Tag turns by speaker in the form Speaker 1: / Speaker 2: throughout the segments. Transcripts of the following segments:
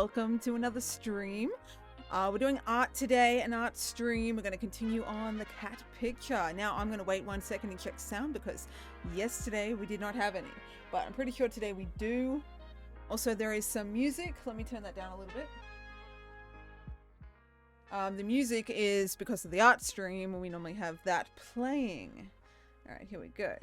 Speaker 1: welcome to another stream. We're doing art today, an art stream. We're going to continue on the cat picture. Now I'm going to wait 1 second and check sound because yesterday we did not have any, but I'm pretty sure today we do. Also, there is some music. Let me turn that down a little bit. The music is because of the art stream. We normally have that playing. All right, here we go.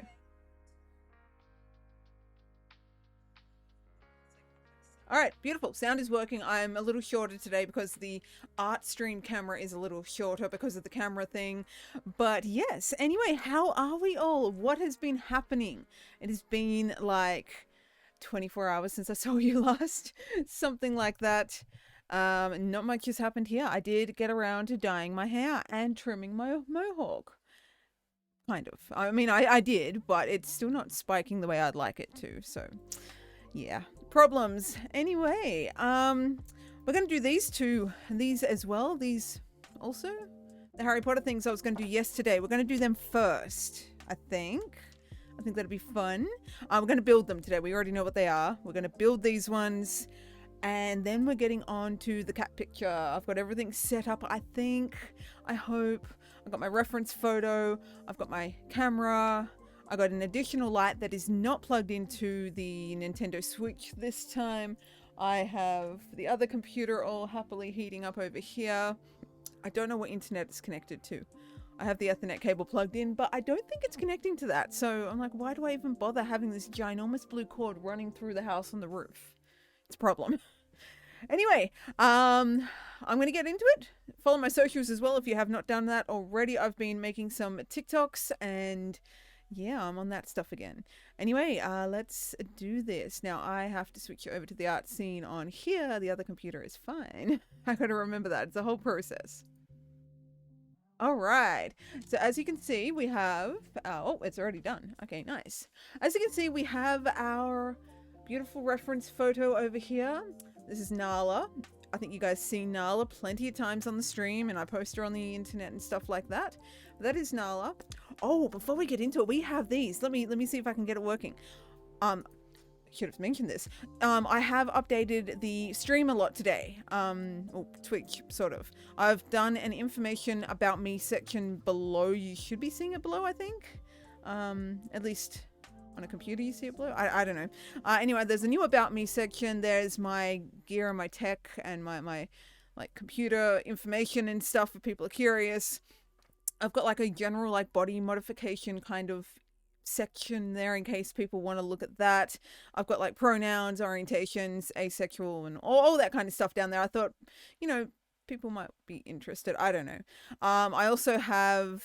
Speaker 1: All right, beautiful. Sound is working. I'm a little shorter today because the art stream camera is a little shorter because of the camera thing. But yes, anyway, how are we all? What has been happening? It has been like 24 hours since I saw you last. Something like that. Not much has happened here. I did get around to dyeing my hair and trimming my mohawk. Kind of. I mean, I did, but it's still not spiking the way I'd like it to. So, yeah. Problems. Anyway, we're going to do these as well. These also. The Harry Potter things I was going to do yesterday. We're going to do them first, I think. I think that'd be fun. We're going to build them today. We already know what they are. We're going to build these ones. And then we're getting on to the cat picture. I've got everything set up, I think. I hope. I've got my reference photo. I've got my camera. I got an additional light that is not plugged into the Nintendo Switch this time. I have the other computer all happily heating up over here. I don't know what internet it's connected to. I have the Ethernet cable plugged in, but I don't think it's connecting to that. So I'm like, why do I even bother having this ginormous blue cord running through the house on the roof? It's a problem. Anyway, I'm going to get into it. Follow my socials as well if you have not done that already. I've been making some TikToks and yeah, I'm on that stuff again. Anyway, let's do this. Now, I have to switch over to the art scene on here. The other computer is fine. I got to remember that. It's a whole process. All right. So as you can see, we have... oh, it's already done. Okay, nice. As you can see, we have our beautiful reference photo over here. This is Nala. I think you guys see Nala plenty of times on the stream, and I post her on the internet and stuff like that. But that is Nala. Oh, before we get into it, we have these. Let me see if I can get it working. Should have mentioned this. I have updated the stream a lot today. Or Twitch, sort of. I've done an information about me section below. You should be seeing it below, I think. At least on a computer you see it below. I don't know. Anyway, there's a new about me section. There's my gear and my tech and my like computer information and stuff if people are curious. I've got like a general like body modification kind of section there in case people want to look at that. I've got like pronouns, orientations, asexual, and all that kind of stuff down there. I thought, you know, people might be interested. I don't know. I also have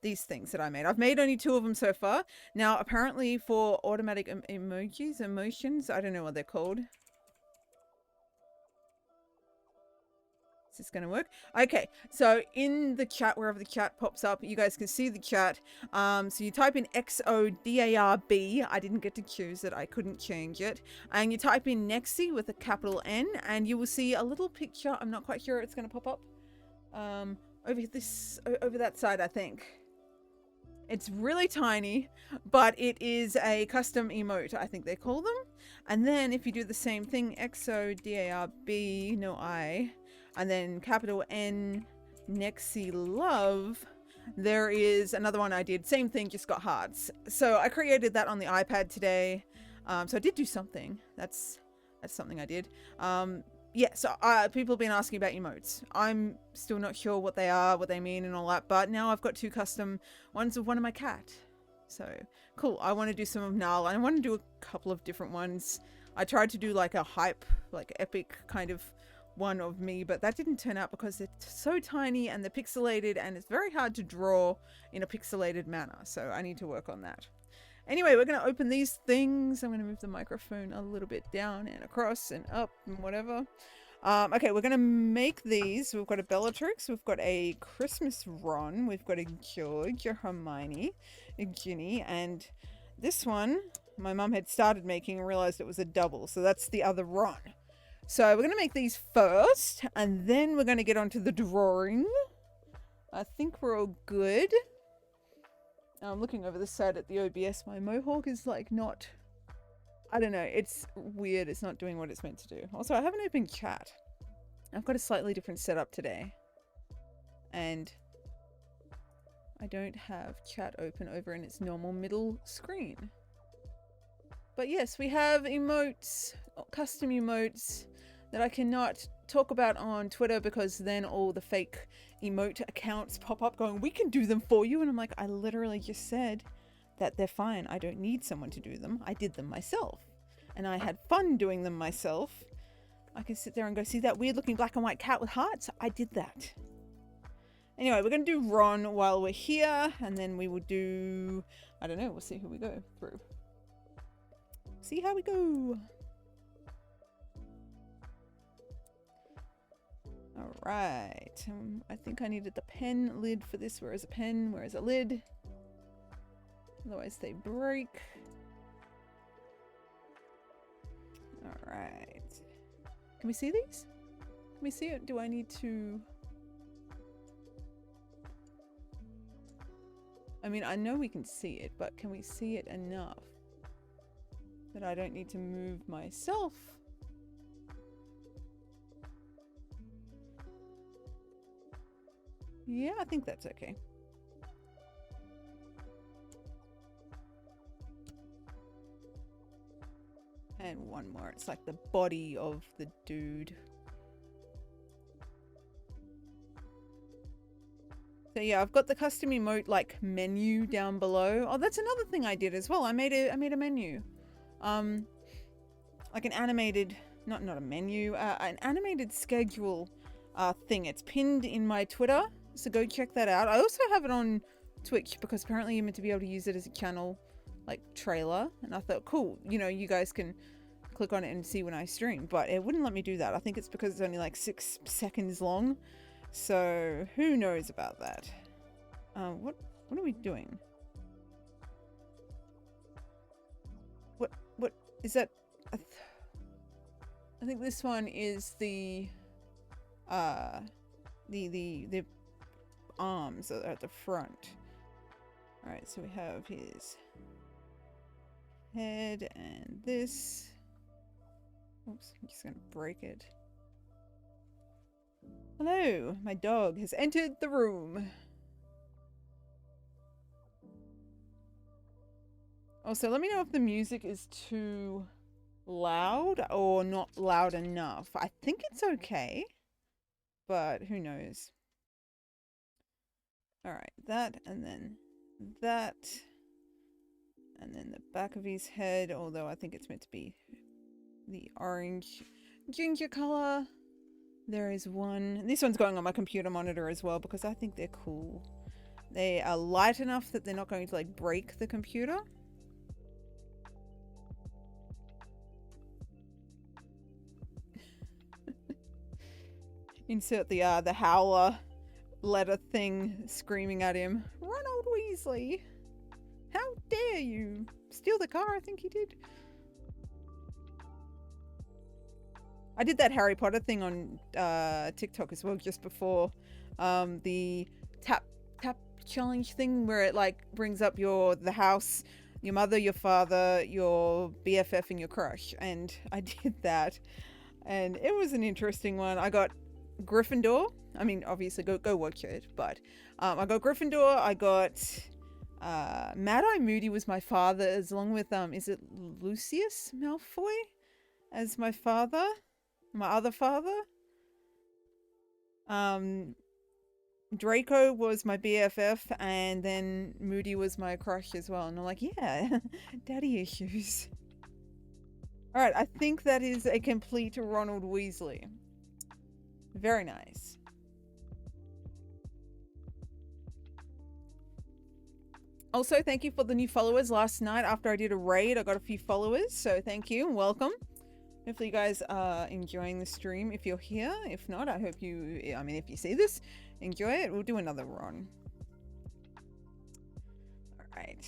Speaker 1: these things that I made. I've made only 2 of them so far. Now, apparently for automatic emotions, I don't know what they're called. Is this going to work? Okay, so in the chat, wherever the chat pops up, you guys can see the chat. So you type in XODARB. I didn't get to choose it. I couldn't change it. And you type in Nexi with a capital N, and you will see a little picture. I'm not quite sure it's going to pop up. Over that side, I think. It's really tiny, but it is a custom emote, I think they call them. And then if you do the same thing, XODARB, no I, and then capital N, Nexi Love, there is another one I did. Same thing, just got hearts. So I created that on the iPad today. So I did do something. That's something I did. Yeah, so people have been asking about emotes. I'm still not sure what they are, what they mean and all that, but now I've got 2 custom ones of one of my cat. So, cool. I want to do some of Nala. I want to do a couple of different ones. I tried to do like a hype, like epic kind of one of me, but that didn't turn out because it's so tiny and they're pixelated and it's very hard to draw in a pixelated manner. So I need to work on that. Anyway, we're going to open these things. I'm going to move the microphone a little bit down and across and up and whatever. Okay, we're going to make these. We've got a Bellatrix. We've got a Christmas Ron. We've got a George, a Hermione, a Ginny. And this one, my mum had started making and realized it was a double. So that's the other Ron. So we're going to make these first. And then we're going to get onto the drawing. I think we're all good. I'm looking over the side at the OBS. My mohawk is like not I don't know. It's weird. It's not doing what it's meant to do. Also, I haven't opened chat. I've got a slightly different setup today. And I don't have chat open over in its normal middle screen. But yes, we have emotes, custom emotes that I cannot talk about on Twitter because then all the fake emote accounts pop up going, we can do them for you. And I'm like, I literally just said that they're fine. I don't need someone to do them. I did them myself. And I had fun doing them myself. I can sit there and go, see that weird looking black and white cat with hearts? I did that. Anyway, we're going to do Ron while we're here. And then we will do, I don't know, we'll see who we go through. See how we go. All right. I think I needed the pen lid for this. Where is a pen? Where is a lid? Otherwise they break. All right. Can we see these? Can we see it? Do I need to... I mean, I know we can see it, but can we see it enough that I don't need to move myself? Yeah, I think that's okay. And one more. It's like the body of the dude. So yeah, I've got the custom emote like menu down below. Oh, that's another thing I did as well. I made a menu. Like an animated, not a menu, an animated schedule thing. It's pinned in my Twitter, so go check that out. I also have it on Twitch because apparently you're meant to be able to use it as a channel like trailer, and I thought, cool, you know, you guys can click on it and see when I stream, but it wouldn't let me do that. I think it's because it's only like 6 seconds long, so who knows about that. What are we doing? What is that? I think this one is the arms at the front. All right, so we have his head and this. Oops, I'm just gonna break it. Hello, my dog has entered the room. Also, let me know if the music is too loud or not loud enough. I think it's okay, but who knows. All right, that, and then that, and then the back of his head, although I think it's meant to be the orange ginger color. There is one. This one's going on my computer monitor as well because I think they're cool. They are light enough that they're not going to like break the computer. Insert the howler letter thing screaming at him. Ronald Weasley! How dare you steal the car? I think he did. I did that Harry Potter thing on TikTok as well just before the tap challenge thing where it like brings up the house, your mother, your father, your BFF, and your crush, and I did that, and it was an interesting one. I got Gryffindor. I mean, obviously go watch it, but I got Gryffindor. I got Mad-Eye Moody was my father, as along with is it Lucius Malfoy as my father, my other father. Draco was my BFF, and then Moody was my crush as well. And I'm like, yeah, daddy issues. All right, I think that is a complete Ronald Weasley. Very nice. Also, thank you for the new followers. Last night after I did a raid, I got a few followers, so thank you and welcome. Hopefully you guys are enjoying the stream if you're here. If not, I hope you, I mean, if you see this, enjoy it. We'll do another Ron. All right.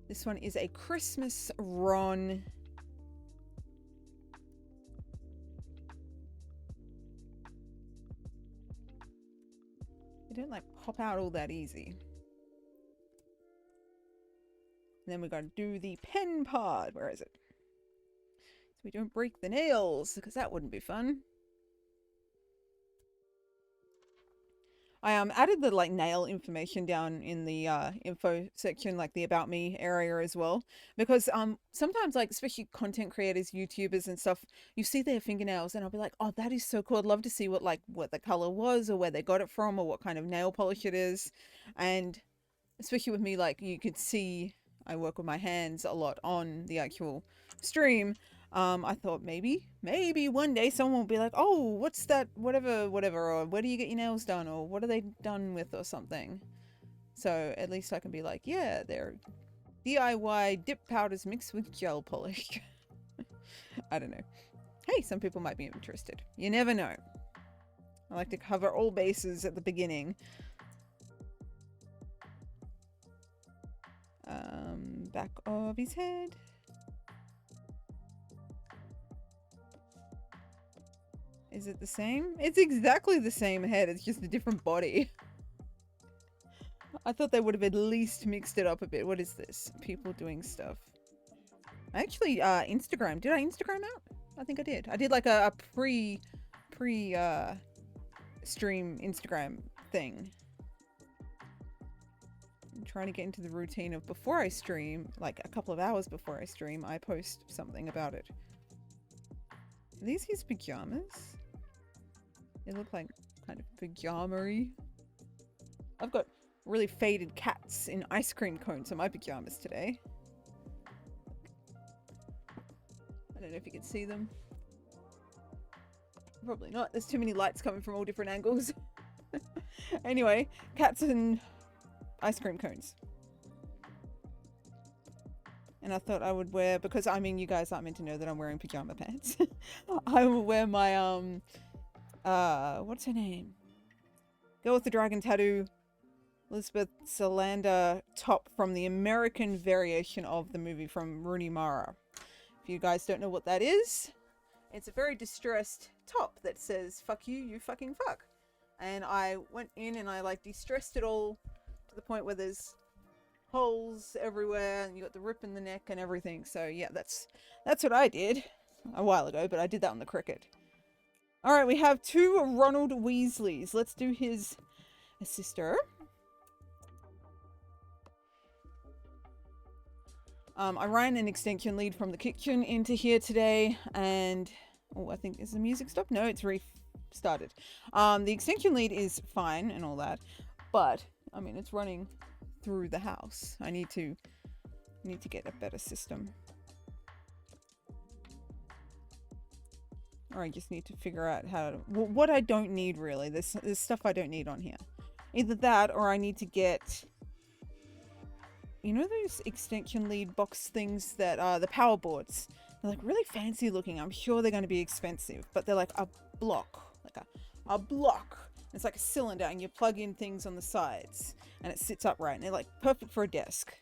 Speaker 1: This one is a Christmas Ron. They don't like pop out all that easy. And then we gotta do the pen part. Where is it? So we don't break the nails, because that wouldn't be fun. I added the like nail information down in the info section, like the about me area as well, because sometimes, like, especially content creators, YouTubers and stuff, you see their fingernails and I'll be like, oh, that is so cool. I'd love to see what the color was, or where they got it from, or what kind of nail polish it is. And especially with me, like, you could see I work with my hands a lot on the actual stream. I thought maybe one day someone will be like, oh, what's that, whatever, or where do you get your nails done, or what are they done with, or something. So at least I can be like, yeah, they're DIY dip powders mixed with gel polish. I don't know. Hey, some people might be interested. You never know. I like to cover all bases at the beginning. Back of his head. Is it the same? It's exactly the same head. It's just a different body. I thought they would have at least mixed it up a bit. What is this? People doing stuff. I actually Instagram. Did I Instagram out? I think I did. I did like a pre stream Instagram thing. I'm trying to get into the routine of before I stream, like a couple of hours before I stream, I post something about it. Are these his pajamas? They look like kind of pajama-y. I've got really faded cats in ice cream cones on my pajamas today. I don't know if you can see them. Probably not. There's too many lights coming from all different angles. Anyway, cats and ice cream cones. And I thought I would wear, because I mean, you guys aren't meant to know that I'm wearing pajama pants. I will wear my what's her name? Girl with the dragon tattoo, Elizabeth Salander top from the American variation of the movie from Rooney Mara. If you guys don't know what that is, it's a very distressed top that says "fuck you, you fucking fuck." And I went in and I like distressed it all to the point where there's holes everywhere and you got the rip in the neck and everything. So yeah, that's what I did a while ago, but I did that on the cricket. All right, we have two Ronald Weasleys. Let's do his sister. I ran an extension lead from the kitchen into here today, and oh, I think, is the music stopped? No, it's restarted. The extension lead is fine and all that, but I mean, it's running through the house. I need to get a better system. Or I just need to figure out how to, what I don't need really. There's stuff I don't need on here. Either that, or I need to get, you know, those extension lead box things that are the power boards. They're like really fancy looking. I'm sure they're going to be expensive, but they're like a block, like a block. It's like a cylinder, and you plug in things on the sides and it sits upright, and they're like perfect for a desk.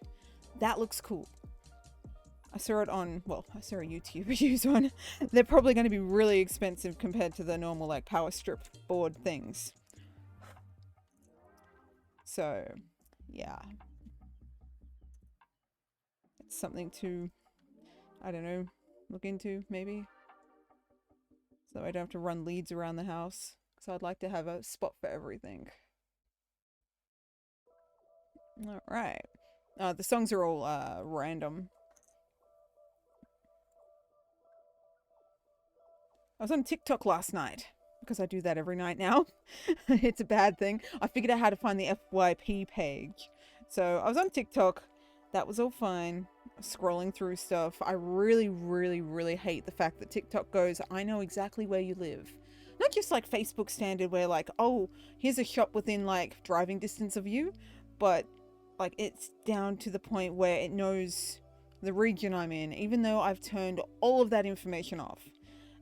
Speaker 1: That looks cool. I saw it on, well, I saw a YouTuber use one. They're probably going to be really expensive compared to the normal like power strip board things. So yeah, it's something to, I don't know, look into maybe, so I don't have to run leads around the house. So I'd like to have a spot for everything. All right. The songs are all random. I was on TikTok last night, because I do that every night now. It's a bad thing. I figured out how to find the FYP page. So I was on TikTok. That was all fine. Scrolling through stuff. I really, really, really hate the fact that TikTok goes, I know exactly where you live. Not just like Facebook standard where like, oh, here's a shop within like driving distance of you, but like it's down to the point where it knows the region I'm in, even though I've turned all of that information off.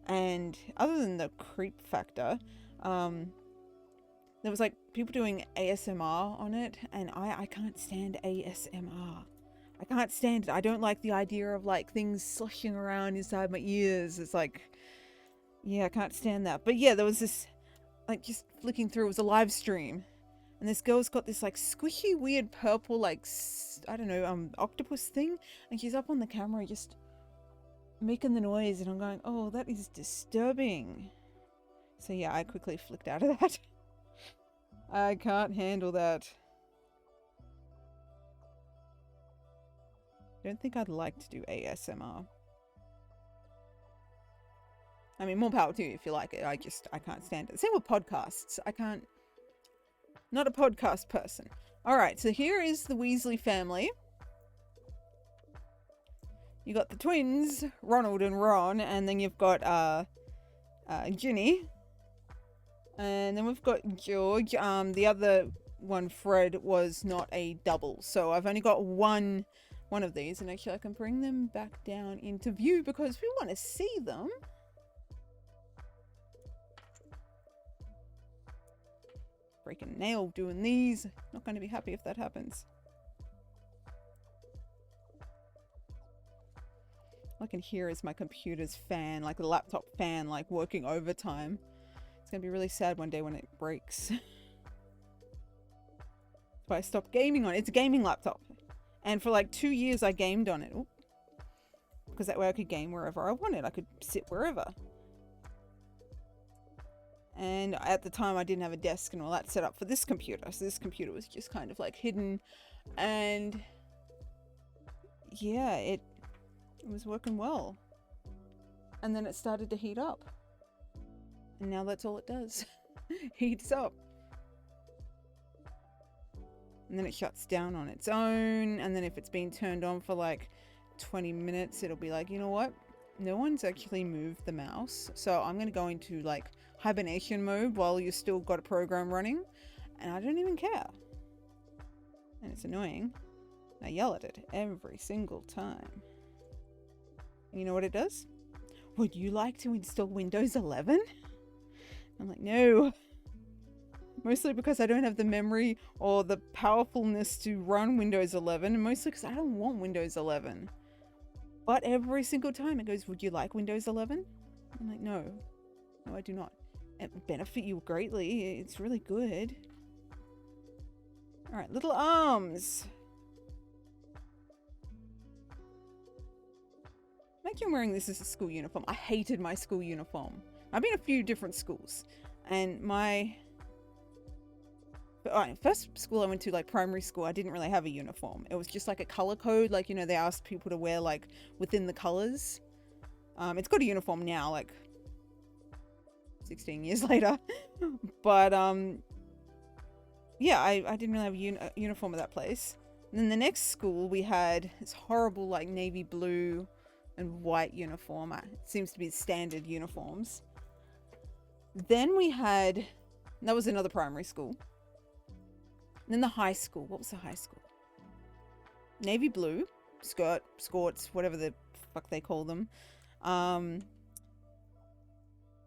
Speaker 1: And other than the creep factor, there was like people doing ASMR on it, and I can't stand ASMR. I can't stand it. I don't like the idea of like things sloshing around inside my ears. It's like, yeah, I can't stand that. But yeah, there was this, like, just flicking through, it was a live stream. And this girl's got this like squishy, weird purple, like, I don't know, octopus thing. And she's up on the camera just making the noise. And I'm going, oh, that is disturbing. So yeah, I quickly flicked out of that. I can't handle that. Don't think I'd like to do ASMR. I mean, more power to you if you like it. I can't stand it. Same with podcasts. Not a podcast person. All right, so here is the Weasley family. You got the twins, Ronald and Ron, and then you've got Ginny. And then we've got George. The other one, Fred, was not a double. So I've only got one of these. And actually I can bring them back down into view because we want to see them. Breaking nail doing these. Not going to be happy if that happens. All I can hear is my computer's fan, like the laptop fan, like working overtime. It's going to be really sad one day when it breaks. That's why I stopped gaming on it. It's a gaming laptop. And for like 2 years I gamed on it. Ooh. Because that way I could game wherever I wanted. I could sit wherever. And at the time I didn't have a desk and all that set up for this computer. So this computer was just kind of like hidden. And yeah, it was working well. And then it started to heat up. And now that's all it does. Heats up. And then it shuts down on its own. And then if it's been turned on for like 20 minutes, it'll be like, you know what? No one's actually moved the mouse. So I'm going to go into like hibernation mode while you've still got a program running. And I don't even care. And it's annoying. I yell at it every single time. And you know what it does? Would you like to install Windows 11? I'm like, no. Mostly because I don't have the memory or the powerfulness to run Windows 11. And mostly because I don't want Windows 11. But every single time it goes, would you like Windows 11? I'm like, no. No, I do not. It will benefit you greatly. It's really good. Alright, little arms. Imagine wearing this as a school uniform. I hated my school uniform. I've been a few different schools. And my... first school I went to, like primary school, I didn't really have a uniform. It was just like a color code. Like, you know, they asked people to wear like within the colors. It's got a uniform now, like 16 years later. But yeah, I didn't really have a uniform at that place. And then the next school we had this horrible like navy blue and white uniform. It seems to be standard uniforms. Then we had, that was another primary school. And then the high school. What was the high school? Navy blue, skirts, whatever the fuck they call them. I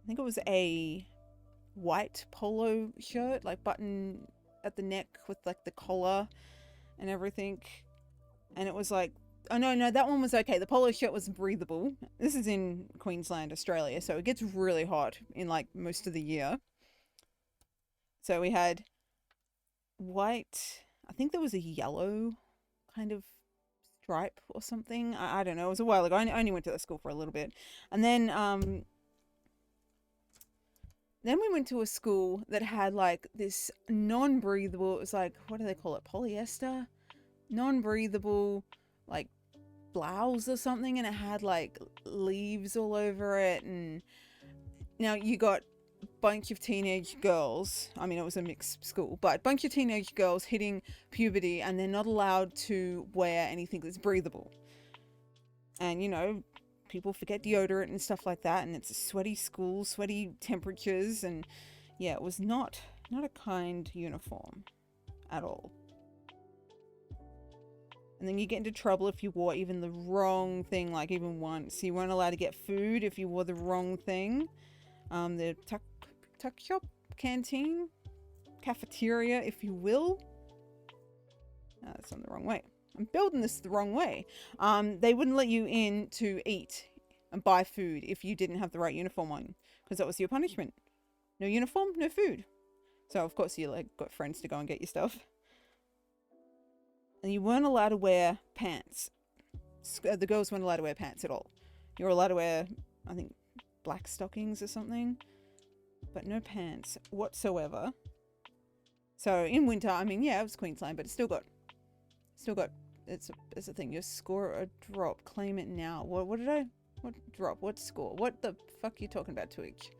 Speaker 1: think it was a white polo shirt, like button at the neck with like the collar and everything. And it was like, oh no, that one was okay. The polo shirt was breathable. This is in Queensland, Australia, so it gets really hot in like most of the year. So we had white, I think there was a yellow kind of stripe or something. I don't know. It was a while ago. I only went to that school for a little bit. And then we went to a school that had like this non-breathable, it was like, what do they call it? Polyester? Non-breathable, like blouse or something. And it had like leaves all over it. And now you got bunch of teenage girls, I mean it was a mixed school, but a bunch of teenage girls hitting puberty and they're not allowed to wear anything that's breathable. And you know, people forget deodorant and stuff like that, and it's a sweaty school, sweaty temperatures, and yeah, it was not a kind uniform at all. And then you get into trouble if you wore even the wrong thing, like even once. You weren't allowed to get food if you wore the wrong thing. The tuck shop, canteen, cafeteria, if you will. That's on the wrong way. I'm building this the wrong way. They wouldn't let you in to eat and buy food if you didn't have the right uniform on, because that was your punishment. No uniform, no food. So of course you like got friends to go and get your stuff. And you weren't allowed to wear pants. The girls weren't allowed to wear pants at all. You were allowed to wear, I think, black stockings or something, but no pants whatsoever. So in winter, I mean, yeah, it was Queensland, but it's still got, it's a thing. You score a drop, claim it now. What drop? What score? What the fuck are you talking about, Twitch?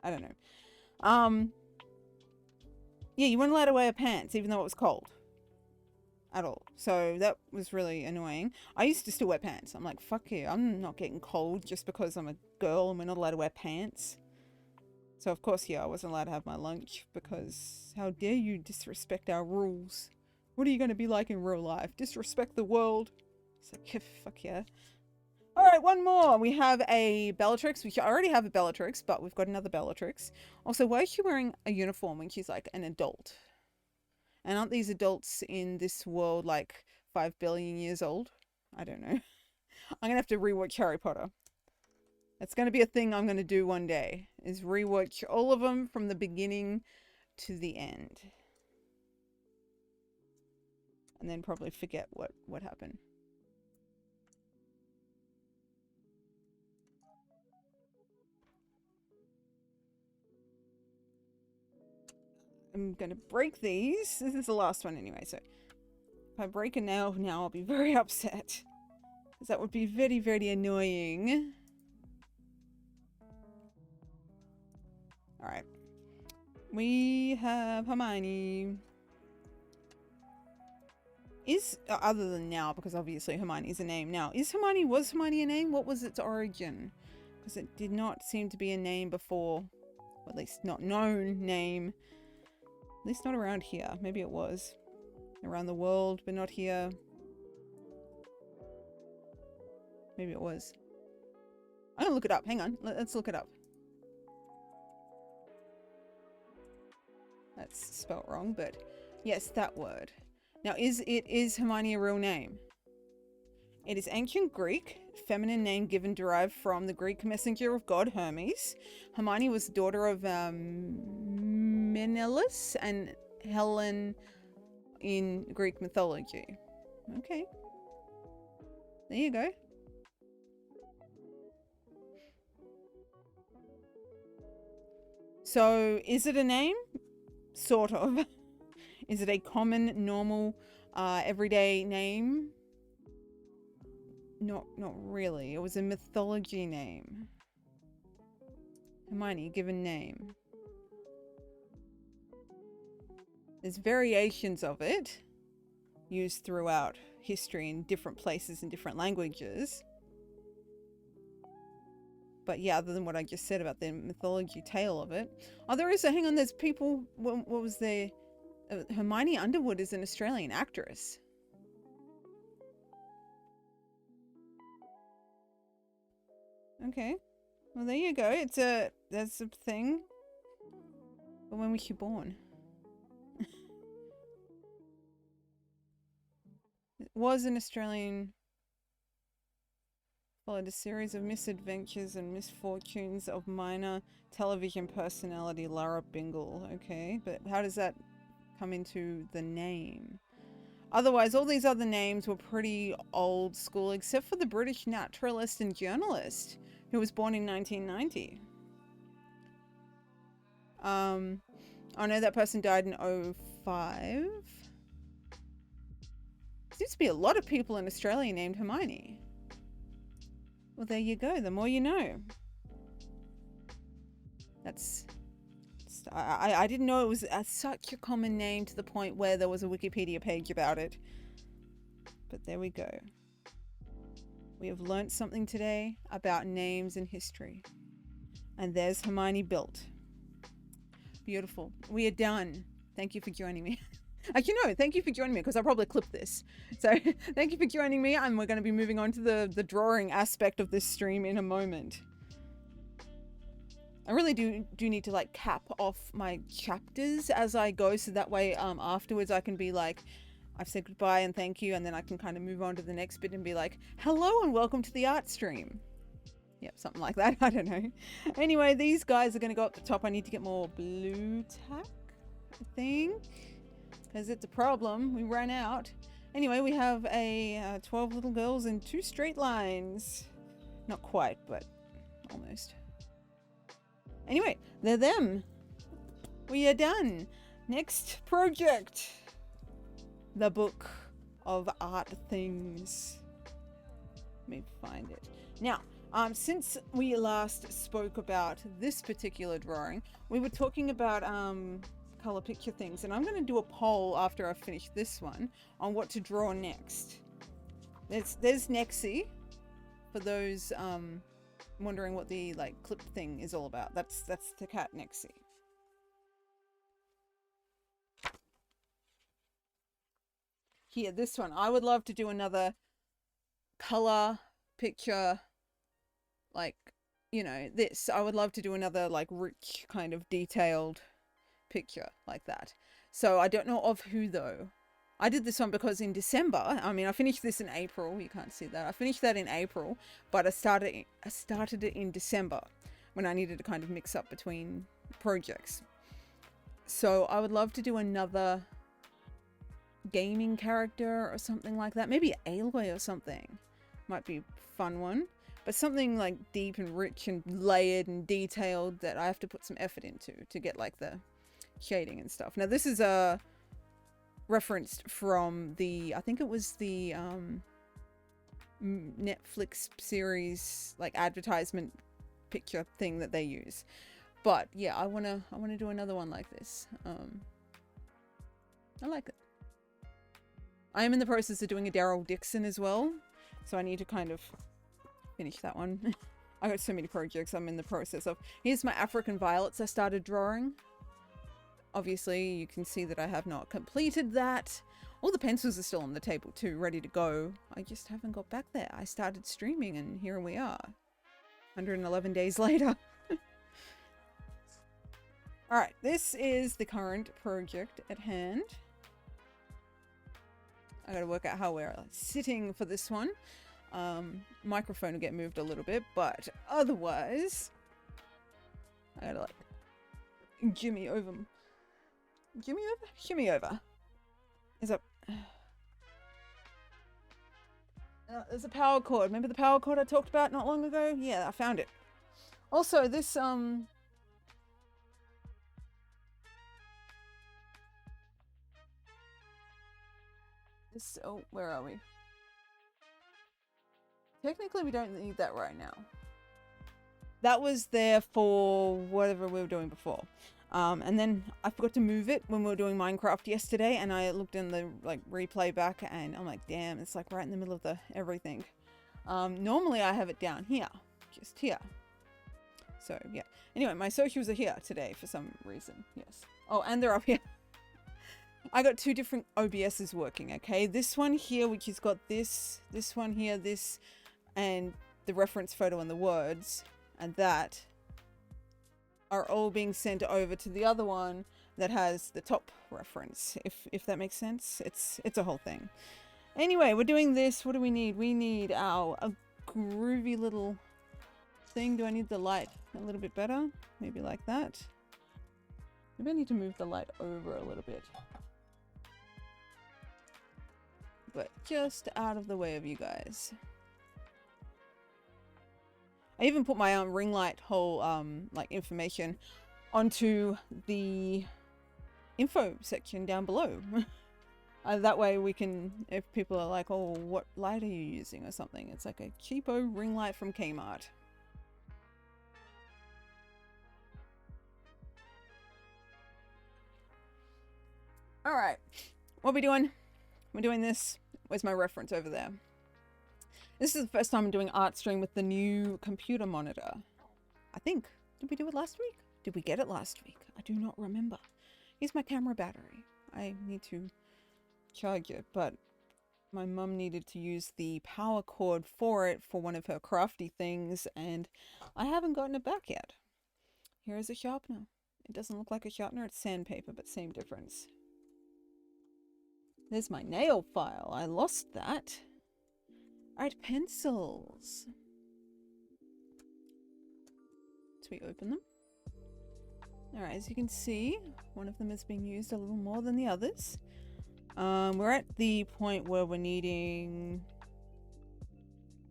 Speaker 1: I don't know. Yeah, you weren't allowed to wear pants, even though it was cold. At all. So that was really annoying. I used to still wear pants. I'm like, fuck you. I'm not getting cold just because I'm a girl and we're not allowed to wear pants. So of course, yeah, I wasn't allowed to have my lunch because how dare you disrespect our rules? What are you going to be like in real life? Disrespect the world? It's like, yeah, fuck yeah. All right, one more. We have a Bellatrix. We already have a Bellatrix, but we've got another Bellatrix. Also, why is she wearing a uniform when she's like an adult? And aren't these adults in this world like 5 billion years old? I don't know. I'm going to have to rewatch Harry Potter. That's going to be a thing I'm going to do one day, is rewatch all of them from the beginning to the end. And then probably forget what happened. I'm going to break these. This is the last one anyway, so if I break a nail now, I'll be very upset. Because that would be very, very annoying. Alright. We have Hermione. Other than now, because obviously Hermione is a name now. Was Hermione a name? What was its origin? Because it did not seem to be a name before. Or at least not known name. At least not around here. Maybe it was. Around the world, but not here. Maybe it was. I'm gonna look it up. Hang on. Let's look it up. That's spelt wrong, but yes, that word. Now, is Hermione a real name? It is ancient Greek, feminine name given derived from the Greek messenger of God, Hermes. Hermione was the daughter of Menelaus and Helen in Greek mythology. Okay. There you go. So, is it a name? Sort of. Is it a common, normal, everyday name? Not really. It was a mythology name. Hermione, given name. There's variations of it used throughout history in different places and different languages. But yeah, other than what I just said about the mythology tale of it. Oh, there is hang on, there's people, what was there? Hermione Underwood is an Australian actress. Okay. Well, there you go. That's a thing. But when was she born? It was an Australian. Followed a series of misadventures and misfortunes of minor television personality Lara Bingle. Okay, but how does that come into the name? Otherwise, all these other names were pretty old school, except for the British naturalist and journalist who was born in 1990. Oh no, that person died in 2005. Seems to be a lot of people in Australia named Hermione. Well, there you go. The more you know. I didn't know it was such a common name to the point where there was a Wikipedia page about it. But there we go. We have learnt something today about names and history. And there's Hermione built. Beautiful. We are done. Thank you for joining me. Actually, no, thank you for joining me because I'll probably clip this. So thank you for joining me, and we're going to be moving on to the drawing aspect of this stream in a moment. I really do need to like cap off my chapters as I go, so that way afterwards I can be like, I've said goodbye and thank you, and then I can kind of move on to the next bit and be like, hello and welcome to the art stream. Yep, something like that. I don't know. Anyway, these guys are going to go up the top. I need to get more blue tack, I think, because it's a problem. We ran out. Anyway, we have a 12 little girls in 2 straight lines. Not quite, but almost. Anyway, they're them. We are done. Next project. The book of art things. Let me find it. Now, since we last spoke about this particular drawing, we were talking about color picture things, and I'm going to do a poll after I finish this one on what to draw next. There's Nexie, for those wondering what the like clip thing is all about. That's the cat Nexie. Here, this one. I would love to do another color picture, like, you know, this. I would love to do another like rich kind of detailed picture like that. So I don't know of who though. I did this one because in December, I mean, I finished this in April. You can't see that. I finished that in April, but I started it in December when I needed to kind of mix up between projects. So I would love to do another gaming character or something like that. Maybe Aloy or something. Might be a fun one. But something like deep and rich and layered and detailed that I have to put some effort into to get like the shading and stuff. Now this is referenced from the, I think it was the Netflix series like advertisement picture thing that they use. But yeah, I wanna do another one like this. I like it. I am in the process of doing a Daryl Dixon as well, so I need to kind of finish that one. I got so many projects I'm in the process of. Here's my African violets I started drawing. Obviously, you can see that I have not completed that. All the pencils are still on the table too, ready to go. I just haven't got back there. I started streaming and here we are. 111 days later. Alright, this is the current project at hand. I gotta work out how we're sitting for this one. Microphone will get moved a little bit, but otherwise, I gotta like jimmy over. Jimmy over? Shimmy over. Is up. There's a power cord. Remember the power cord I talked about not long ago? Yeah, I found it. Also, this oh, where are we? Technically, we don't need that right now. That was there for whatever we were doing before. And then I forgot to move it when we were doing Minecraft yesterday, and I looked in the like replay back and I'm like, damn, it's like right in the middle of the everything. Normally I have it down here, just here. So yeah. Anyway, my socials are here today for some reason. Yes. Oh, and they're up here. I got 2 different OBSs working, okay? This one here, which has got this one here, this, and the reference photo and the words, and that are all being sent over to the other one that has the top reference, if that makes sense. It's a whole thing. Anyway, we're doing this. What do we need? We need a groovy little thing. Do I need the light a little bit better? Maybe like that. Maybe I need to move the light over a little bit. But just out of the way of you guys. I even put my ring light whole like information onto the info section down below. That way we can, if people are like, oh, what light are you using or something, it's like a cheapo ring light from Kmart. All right, what are we doing? We're doing this. Where's my reference over there? This is the first time I'm doing art stream with the new computer monitor. I think. Did we do it last week? Did we get it last week? I do not remember. Here's my camera battery. I need to charge it, but my mum needed to use the power cord for it for one of her crafty things, and I haven't gotten it back yet. Here is a sharpener. It doesn't look like a sharpener, it's sandpaper, but same difference. There's my nail file. I lost that. Alright, pencils. we open them. Alright, as you can see, one of them is being used a little more than the others. We're at the point where we're needing,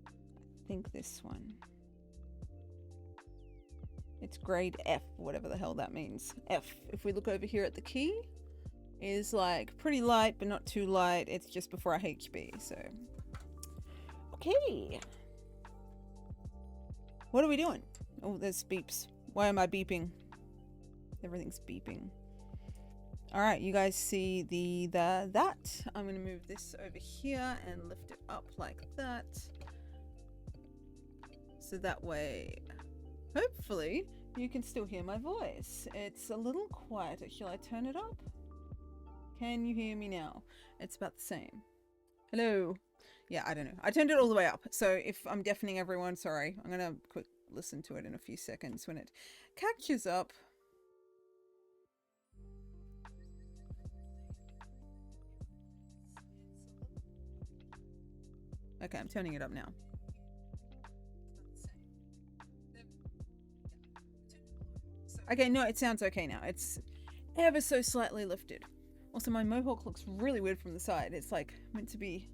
Speaker 1: I think, this one. It's grade F, whatever the hell that means. F. If we look over here at the key, is like pretty light, but not too light. It's just before our HB, so. Okay. What are we doing? Oh, there's beeps. Why am I beeping? Everything's beeping. All right, you guys see that. I'm gonna move this over here and lift it up like that. So that way, hopefully, you can still hear my voice. It's a little quieter. Shall I turn it up? Can you hear me now? It's about the same. Hello. Yeah, I don't know. I turned it all the way up. So if I'm deafening everyone, sorry. I'm gonna quick listen to it in a few seconds when it catches up. Okay, I'm turning it up now. Okay, no, it sounds okay now. It's ever so slightly lifted. Also, my mohawk looks really weird from the side. It's like meant to be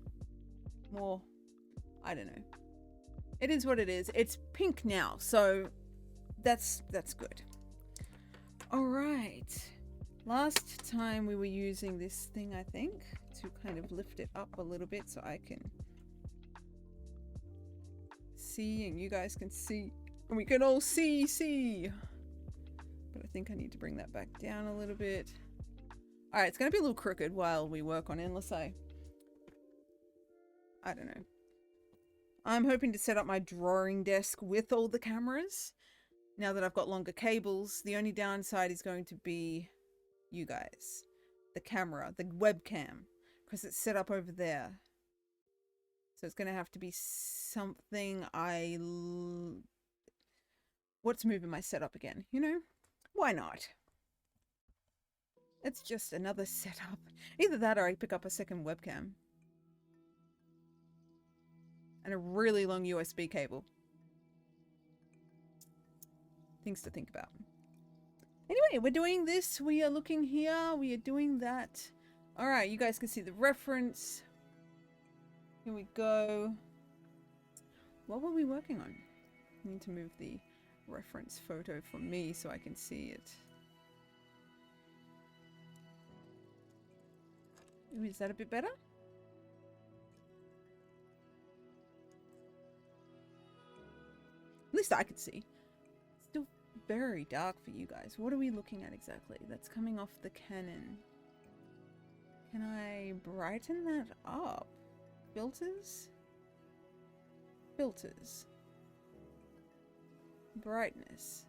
Speaker 1: more, I don't know. It is what it is. It's pink now, so that's good. All right. Last time we were using this thing, I think, to kind of lift it up a little bit so I can see and you guys can see and we can all see. But I think I need to bring that back down a little bit. All right, it's going to be a little crooked while we work on it, unless I don't know. I'm hoping to set up my drawing desk with all the cameras. Now that I've got longer cables, the only downside is going to be you guys. The camera, the webcam, because it's set up over there. So it's going to have to be something what's moving my setup again, you know? Why not? It's just another setup. Either that or I pick up a second webcam. And a really long USB cable. Things to think about. Anyway, we're doing this. We are looking here. We are doing that. Alright, you guys can see the reference. Here we go. What were we working on? I need to move the reference photo for me so I can see it. Ooh, is that a bit better? At least I could see. Still very dark for you guys. What are we looking at exactly? That's coming off the Canon. Can I brighten that up? Filters? Filters. Brightness.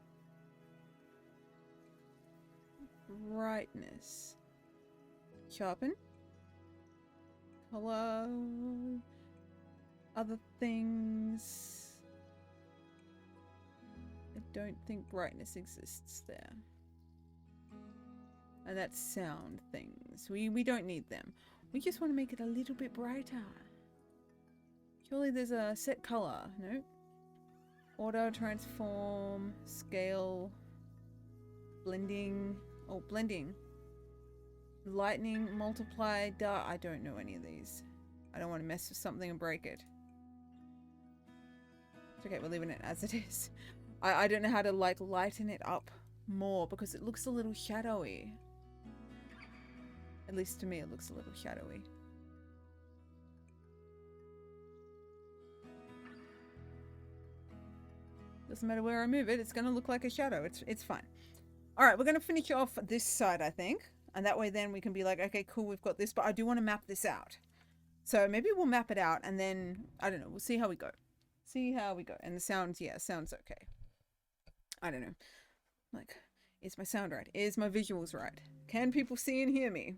Speaker 1: Brightness. Sharpen. Color. Other things. I don't think brightness exists there. And that's sound things. We don't need them. We just want to make it a little bit brighter. Surely there's a set color. No. Auto, transform, scale, blending. Oh, blending. Lightning, multiply, dark. I don't know any of these. I don't want to mess with something and break it. It's okay, we're leaving it as it is. I don't know how to like lighten it up more because it looks a little shadowy. At least to me it looks a little shadowy. Doesn't matter where I move it, it's going to look like a shadow. It's fine. Alright, we're going to finish off this side, I think. And that way then we can be like, okay, cool, we've got this. But I do want to map this out. So maybe we'll map it out and then, I don't know, we'll see how we go. See how we go. And the sound, yeah, sounds okay. I don't know. Like, is my sound right? Is my visuals right? Can people see and hear me?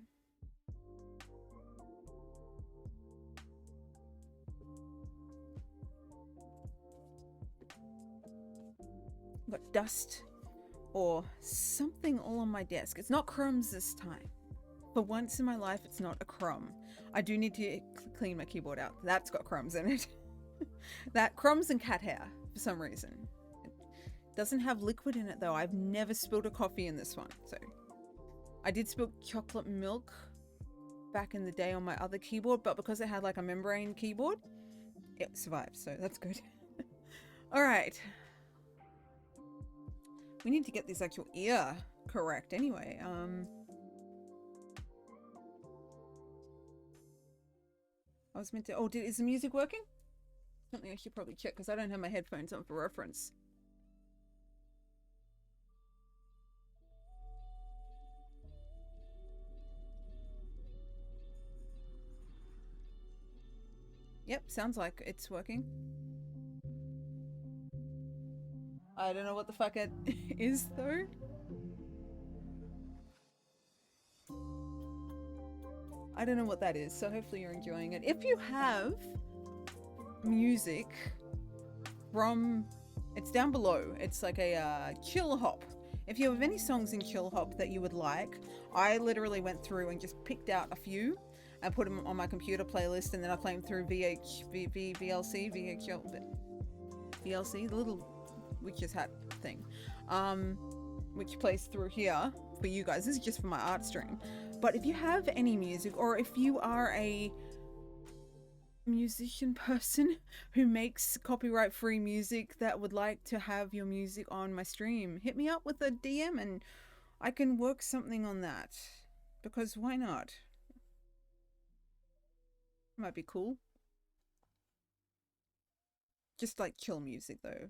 Speaker 1: Got dust or something all on my desk. It's not crumbs this time. For once in my life, it's not a crumb. I do need to clean my keyboard out. That's got crumbs in it. That crumbs and cat hair for some reason. Doesn't have liquid in it though. I've never spilled a coffee in this one. So I did spill chocolate milk back in the day on my other keyboard, but because it had like a membrane keyboard, it survived, so that's good. All right. We need to get this actual ear correct anyway. I was meant to, oh, is the music working? Something I should probably check because I don't have my headphones on for reference. Yep, sounds like it's working. I don't know what the fuck it is though. I don't know what that is, so hopefully you're enjoying it. If you have music from, it's down below. It's like a chill hop. If you have any songs in chill hop that you would like, I literally went through and just picked out a few and put them on my computer playlist, and then I play them through VLC, the little witch's hat thing, which plays through here for you guys. This is just for my art stream. But if you have any music, or if you are a musician person who makes copyright free music that would like to have your music on my stream, hit me up with a DM and I can work something on that, because why not? Might be cool. Just like chill music though,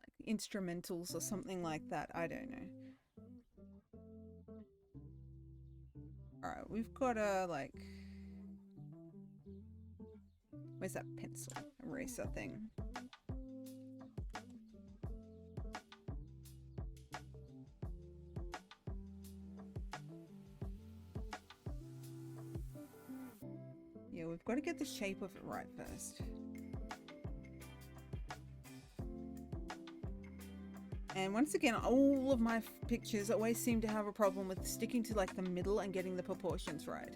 Speaker 1: like instrumentals or something like that. I don't know. All right, we've got a like, where's that pencil eraser thing? Yeah, we've got to get the shape of it right first. And once again, all of my pictures always seem to have a problem with sticking to like the middle and getting the proportions right.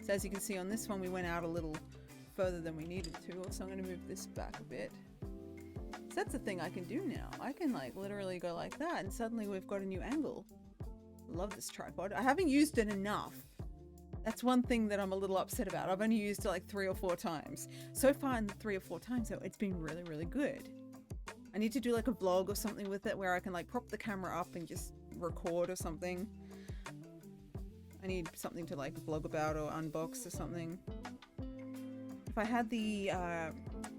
Speaker 1: So as you can see on this one, we went out a little further than we needed to. So I'm going to move this back a bit. So that's the thing I can do now. I can like literally go like that and suddenly we've got a new angle. Love this tripod. I haven't used it enough. That's one thing that I'm a little upset about. I've only used it like 3 or 4 times. So far in the 3 or 4 times though, it's been really, really good. I need to do like a vlog or something with it where I can like prop the camera up and just record or something. I need something to like vlog about or unbox or something. If I had the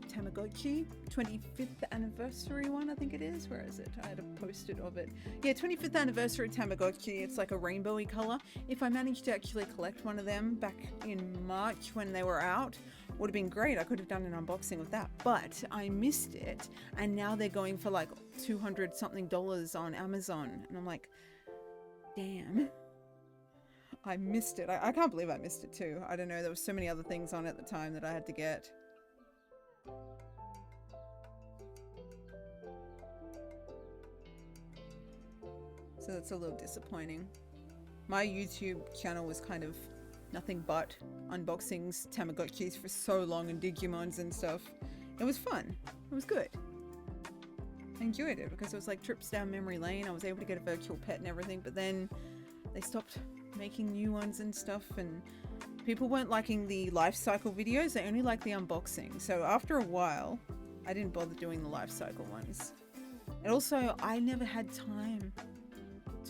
Speaker 1: Tamagotchi 25th anniversary one, I think it is. Where is it? I had a post-it of it. Yeah, 25th anniversary Tamagotchi. It's like a rainbowy color. If I managed to actually collect one of them back in March when they were out, would have been great. I could have done an unboxing of that, but I missed it, and now they're going for like $200 something on Amazon, and I'm like, damn, I missed it. I can't believe I missed it too. I don't know, there were so many other things on at the time that I had to get. So that's a little disappointing. My YouTube channel was kind of nothing but unboxings, Tamagotchis for so long, and Digimons and stuff. It was fun. It was good. I enjoyed it because it was like trips down memory lane. I was able to get a virtual pet and everything, but then they stopped making new ones and stuff, and people weren't liking the life cycle videos. They only liked the unboxing. So after a while, I didn't bother doing the life cycle ones. And also, I never had time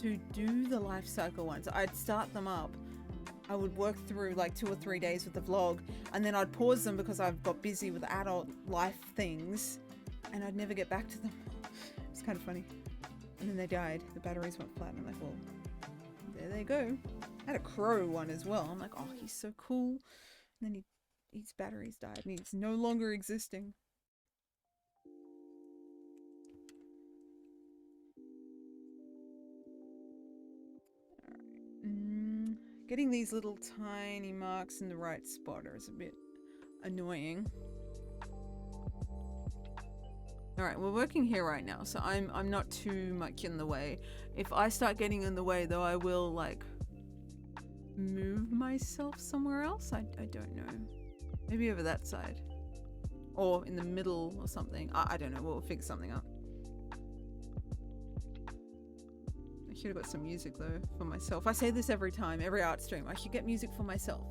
Speaker 1: to do the life cycle ones. I'd start them up, I would work through like 2 or 3 days with the vlog, and then I'd pause them because I've got busy with adult life things, and I'd never get back to them. It's kind of funny. And then they died. The batteries went flat, and I'm like, well, there they go. I had a crow one as well. I'm like, oh, he's so cool. And then his batteries died, and he's no longer existing. Getting these little tiny marks in the right spot is a bit annoying. Alright, we're working here right now, so I'm not too much in the way. If I start getting in the way though, I will like move myself somewhere else. I don't know. Maybe over that side. Or in the middle or something. I don't know, we'll figure something out. Should have got some music though for myself. I say this every time, every art stream. I should get music for myself.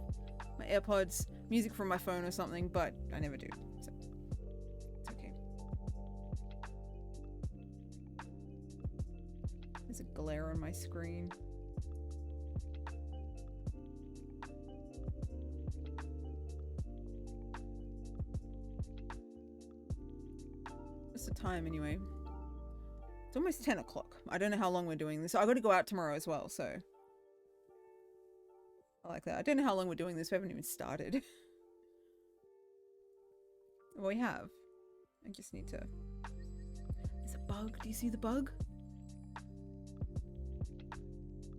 Speaker 1: My AirPods, music from my phone or something, but I never do. So it's okay. There's a glare on my screen. What's the time anyway? It's almost 10 o'clock. I don't know how long we're doing this. I got to go out tomorrow as well, so I like that. I don't know how long we're doing this. We haven't even started. Well, we have. I just need to... There's a bug. Do you see the bug?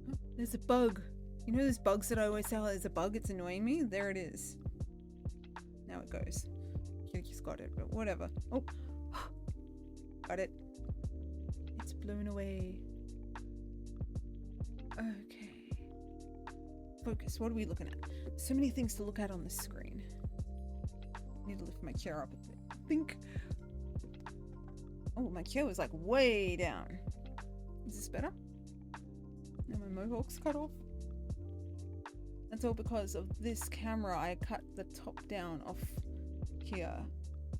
Speaker 1: Oh, there's a bug. You know those bugs that I always say, oh, there's a bug, it's annoying me? There it is. Now it goes. You just got it, but whatever. Oh. Got it. It's blown away. Okay. Focus. What are we looking at? So many things to look at on the screen. I need to lift my chair up a bit. Think. Oh, my chair was like way down. Is this better? Now my mohawk's cut off. That's all because of this camera. I cut the top down off here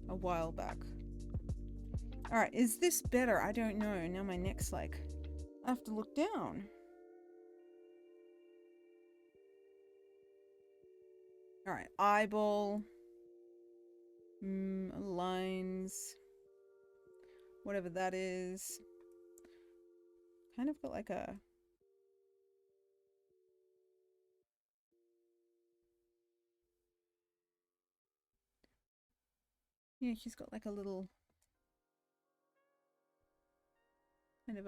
Speaker 1: a while back. Alright, is this better? I don't know. Now my neck's like... I have to look down. Alright, eyeball. Lines. Whatever that is. Kind of got like a... Yeah, she's got like a little... kind of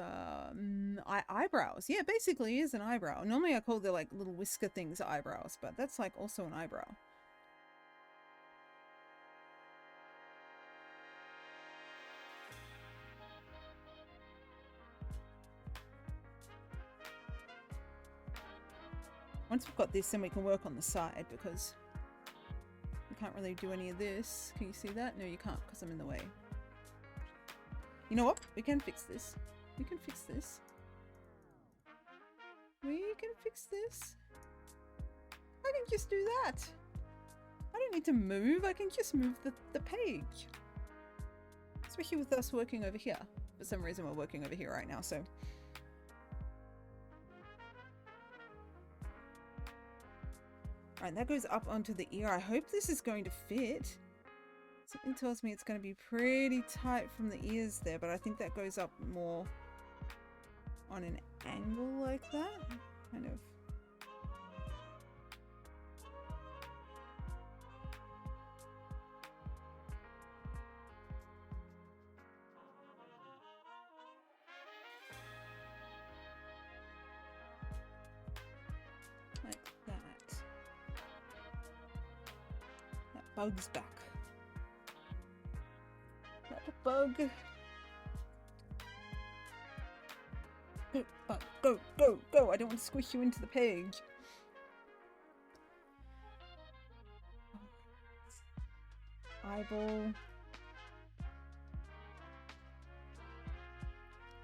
Speaker 1: eyebrows. Yeah, basically is an eyebrow. Normally I call the like little whisker things eyebrows, but that's like also an eyebrow. Once we've got this, then we can work on the side because we can't really do any of this. Can you see that? No, you can't because I'm in the way. You know what? We can fix this. We can fix this. We can fix this. I can just do that. I don't need to move. I can just move the page. Especially with us working over here. For some reason we're working over here right now, so. Alright, that goes up onto the ear. I hope this is going to fit. Something tells me it's going to be pretty tight from the ears there, but I think that goes up more on an angle like that. Kind of. Like that. That bug's back. Bug. Go, bug, go, go, go. I don't want to squish you into the page. Eyeball.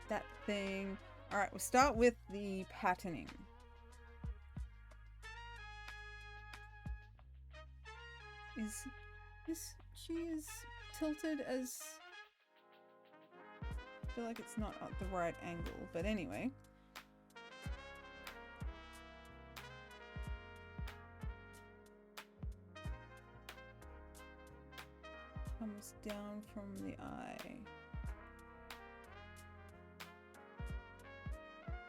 Speaker 1: That thing. Alright, we'll start with the patterning. Is this... she is tilted as... I feel like it's not at the right angle, but anyway. Comes down from the eye.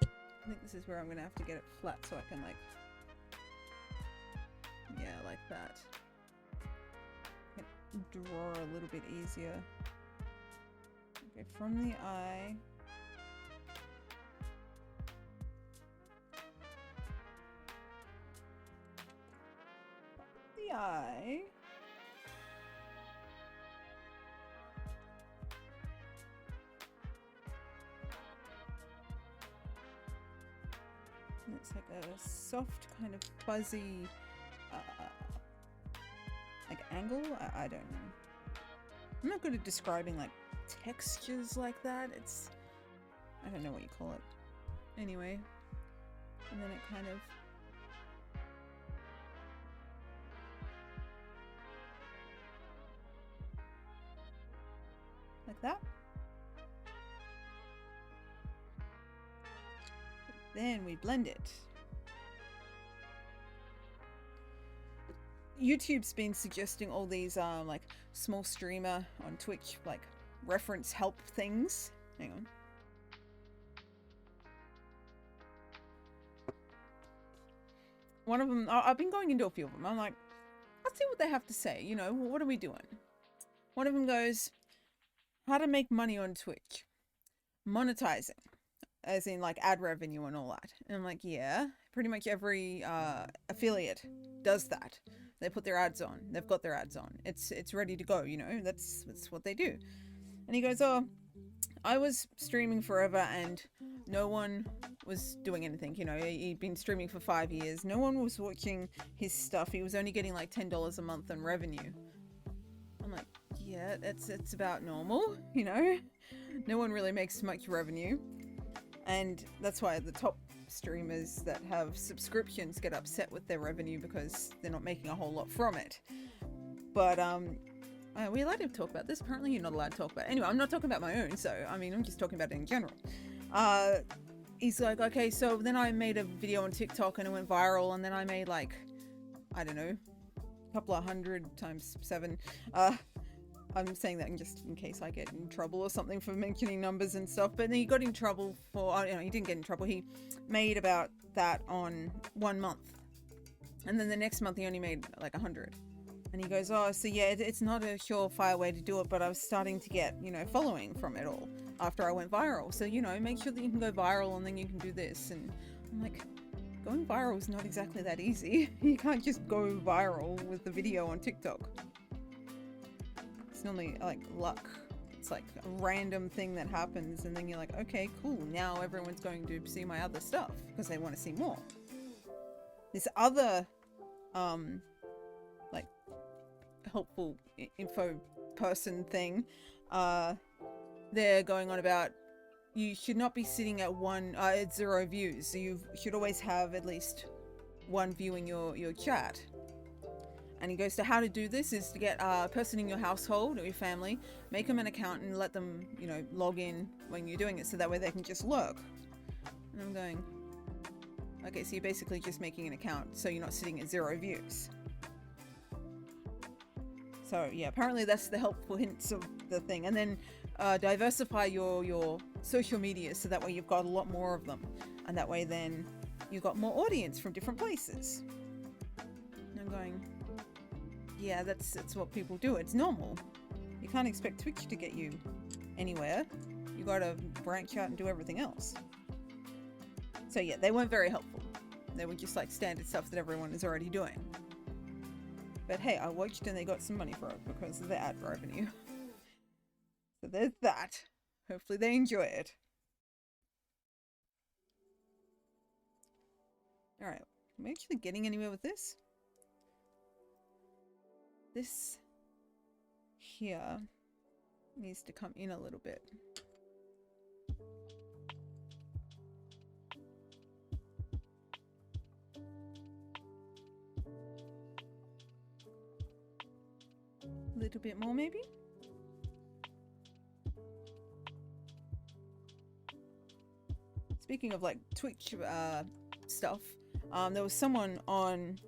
Speaker 1: I think this is where I'm gonna have to get it flat so I can like... yeah, like that. I can draw a little bit easier. Okay, from the eye. The eye. And it's like a soft kind of fuzzy like angle. I don't know. I'm not good at describing like textures like that. It's, I don't know what you call it. Anyway, and then it kind of like that. Then we blend it. YouTube's been suggesting all these like small streamer on Twitch like reference help things. Hang on. One of them, I've been going into a few of them. I'm like, let's see what they have to say. You know, what are we doing? One of them goes, how to make money on Twitch. Monetizing. As in like ad revenue and all that. And I'm like, yeah, pretty much every affiliate does that. They put their ads on. They've got their ads on. It's ready to go, you know. That's what they do. And he goes, oh, I was streaming forever and no one was doing anything. You know, he'd been streaming for 5 years. No one was watching his stuff. He was only getting like $10 a month in revenue. I'm like, yeah, it's about normal, you know. No one really makes much revenue. And that's why the top streamers that have subscriptions get upset with their revenue because they're not making a whole lot from it. But are we allowed to talk about this? Apparently you're not allowed to talk about it. Anyway, I'm not talking about my own, so I mean I'm just talking about it in general. He's like, okay, so then I made a video on TikTok and it went viral, and then I made like, I don't know, a couple of 100 times 7. I'm saying that just in case I get in trouble or something for mentioning numbers and stuff. But then he got in trouble for, you know, he didn't get in trouble. He made about that on 1 month. And then the next month he only made like 100. And he goes, oh, so yeah, it's not a surefire way to do it, but I was starting to get, you know, following from it all after I went viral. So, you know, make sure that you can go viral and then you can do this. And I'm like, going viral is not exactly that easy. You can't just go viral with the video on TikTok. It's normally like luck. It's like a random thing that happens and then you're like, okay, cool, now everyone's going to see my other stuff because they want to see more. This other like helpful info person thing, they're going on about you should not be sitting at at 0 views. So you should always have at least 1 viewing your chat. And he goes to how to do this is to get a person in your household or your family, make them an account and let them, you know, log in when you're doing it so that way they can just lurk. And I'm going, okay, so you're basically just making an account so you're not sitting at 0 views. So yeah, apparently that's the helpful hints of the thing. And then diversify your social media so that way you've got a lot more of them. And that way then you've got more audience from different places. And I'm going, yeah, that's what people do. It's normal. You can't expect Twitch to get you anywhere. You gotta branch out and do everything else. So yeah, they weren't very helpful. They were just like standard stuff that everyone is already doing. But hey, I watched and they got some money for it because of the ad revenue. So there's that. Hopefully they enjoy it. Alright, am I actually getting anywhere with this? This here needs to come in a little bit. A little bit more maybe? Speaking of like Twitch stuff, there was someone on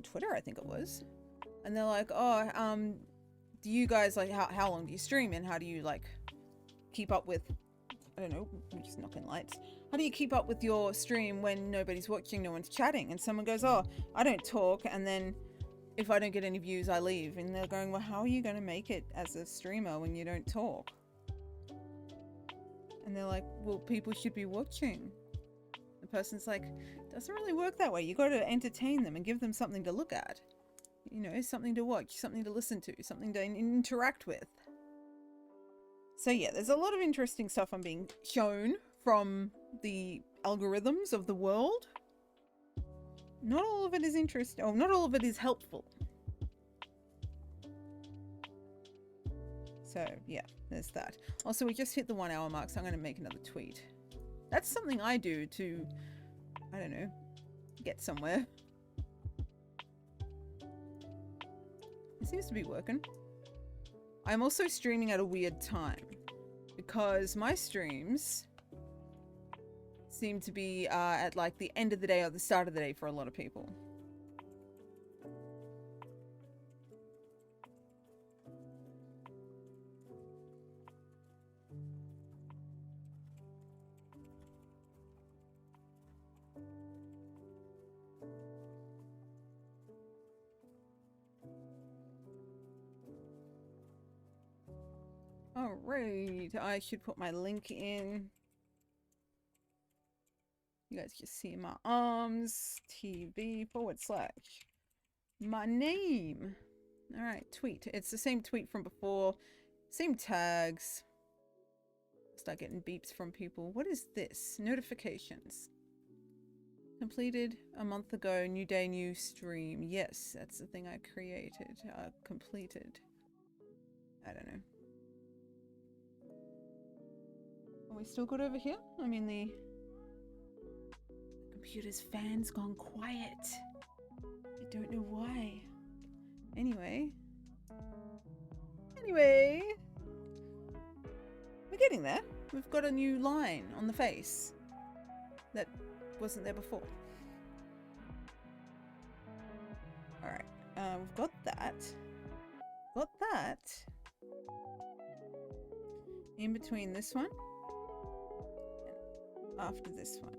Speaker 1: Twitter, I think it was. And they're like, oh, do you guys, like, how long do you stream and how do you, like, keep up with, I don't know, I'm just knocking lights. How do you keep up with your stream when nobody's watching, no one's chatting? And someone goes, oh, I don't talk. And then if I don't get any views, I leave. And they're going, well, how are you going to make it as a streamer when you don't talk? And they're like, well, people should be watching. The person's like, doesn't really work that way. You got to entertain them and give them something to look at. You know, something to watch, something to listen to, something to interact with. So yeah, there's a lot of interesting stuff I'm being shown from the algorithms of the world. Not all of it is interesting, or not all of it is helpful. So yeah, there's that. Also, we just hit the 1 hour mark, so I'm going to make another tweet. That's something I do to, I don't know, get somewhere. It seems to be working. I'm also streaming at a weird time because my streams seem to be at like the end of the day or the start of the day for a lot of people. Alright, I should put my link in. You guys can see my arms. TV / my name. Alright, tweet. It's the same tweet from before. Same tags. Start getting beeps from people. What is this? Notifications. Completed a month ago. New day, new stream. Yes, that's the thing I created. Completed. I don't know. Are we still good over here? I mean, the computer's fan's gone quiet. I don't know why. Anyway, we're getting there. We've got a new line on the face that wasn't there before. All right, we've got that. Got that. In between this one and after this one.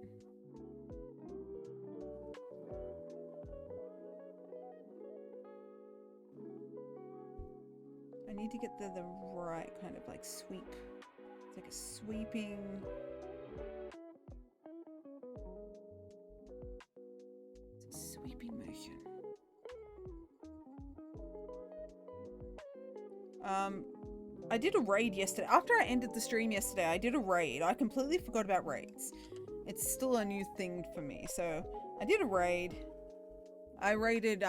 Speaker 1: I need to get the right kind of like sweep. It's like a sweeping. It's a sweeping motion. I did a raid yesterday. After I ended the stream yesterday, I did a raid. I completely forgot about raids. It's still a new thing for me. So I did a raid. I raided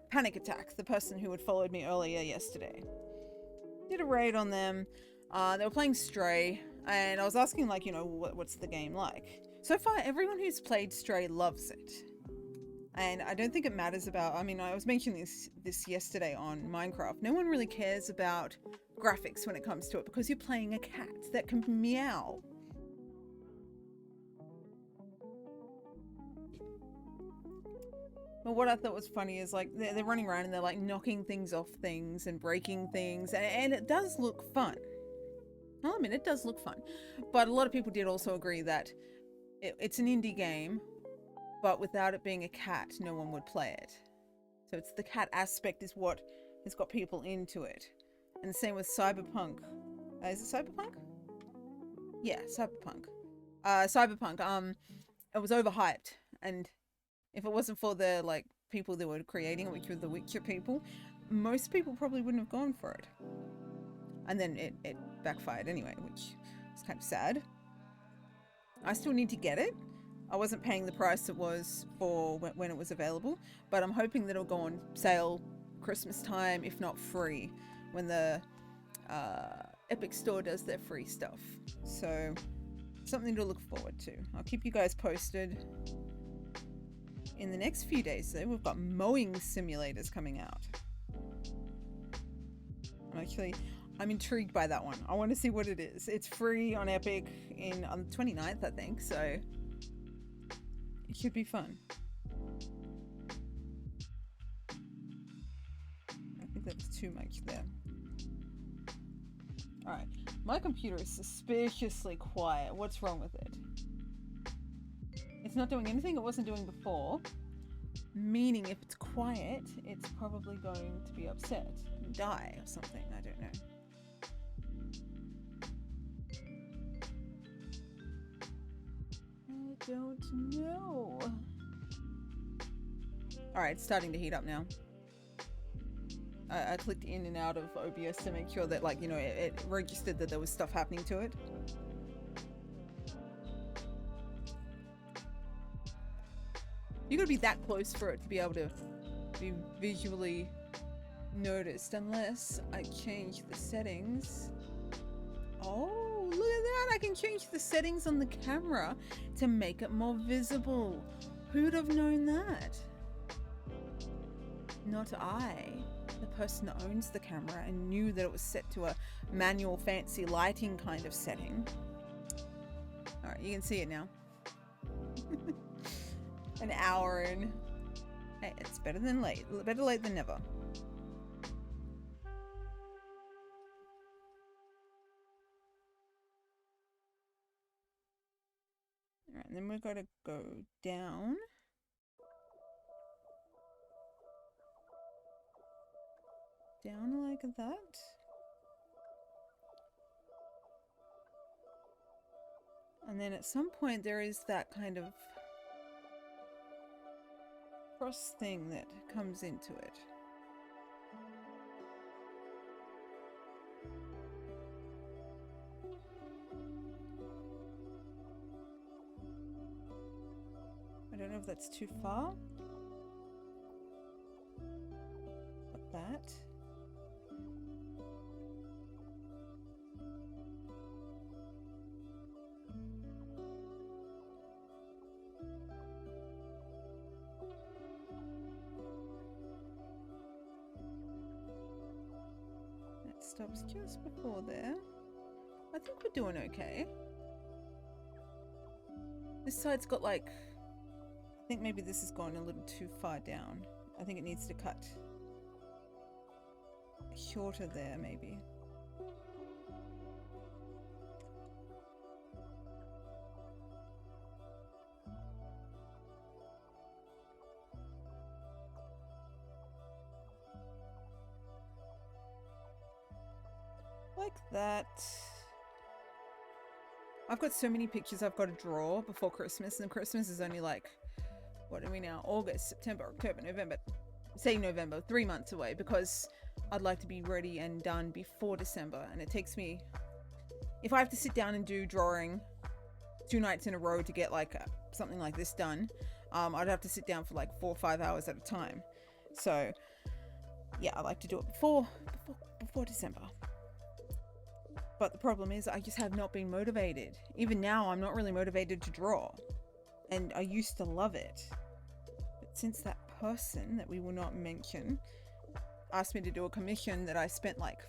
Speaker 1: Panic Attack, the person who had followed me earlier yesterday. Did a raid on them. They were playing Stray, and I was asking, like, you know, what's the game like? So far, everyone who's played Stray loves it. And I don't think it matters about, I mean, I was mentioning this yesterday on Minecraft. No one really cares about graphics when it comes to it because you're playing a cat that can meow. But what I thought was funny is, like, they're running around and they're like knocking things off things and breaking things, and it does look fun. I'll admit, it does look fun. But a lot of people did also agree that it's an indie game, but without it being a cat, no one would play it. So it's the cat aspect is what has got people into it. And the same with Cyberpunk. Is it Cyberpunk? Yeah, Cyberpunk. Cyberpunk, it was overhyped, and if it wasn't for the, like, people that were creating it, which were the Witcher people, most people probably wouldn't have gone for it. And then it backfired anyway, which is kind of sad. I still need to get it. I wasn't paying the price it was for when it was available, but I'm hoping that it'll go on sale Christmas time, if not free, when the Epic Store does their free stuff. So, something to look forward to. I'll keep you guys posted. In the next few days, though, we've got mowing simulators coming out. I'm intrigued by that one. I want to see what it is. It's free on Epic on the 29th, I think, so it should be fun. I think that's too much there. Alright, my computer is suspiciously quiet. What's wrong with it? It's not doing anything it wasn't doing before, meaning if it's quiet, it's probably going to be upset and die or something. I don't know. I don't know. Alright, it's starting to heat up now. I clicked in and out of OBS to make sure that, like, you know, it registered that there was stuff happening to it. You gotta be that close for it to be able to be visually noticed, unless I change the settings. Oh, look at that! I can change the settings on the camera to make it more visible. Who'd have known that? Not I, the person that owns the camera and knew that it was set to a manual fancy lighting kind of setting. All right, you can see it now. An hour in. Hey, it's better than late. Better late than never. All right, and then we've got to go down. Down like that. And then at some point there is that kind of cross thing that comes into it. I don't know if that's too far. Like that. Stops just before there. I think we're doing okay. This side's got like, I think maybe this has gone a little too far down. I think it needs to cut shorter there maybe. Like that. I've got so many pictures I've got to draw before Christmas, and Christmas is only like, what are we now? August, September, October, November. Say November, 3 months away, because I'd like to be ready and done before December. And it takes me, if I have to sit down and do drawing 2 nights in a row to get like something like this done, I'd have to sit down for like 4 or 5 hours at a time. So yeah, I like to do it before December. But the problem is I just have not been motivated. Even now, I'm not really motivated to draw. And I used to love it. But since that person that we will not mention asked me to do a commission that I spent like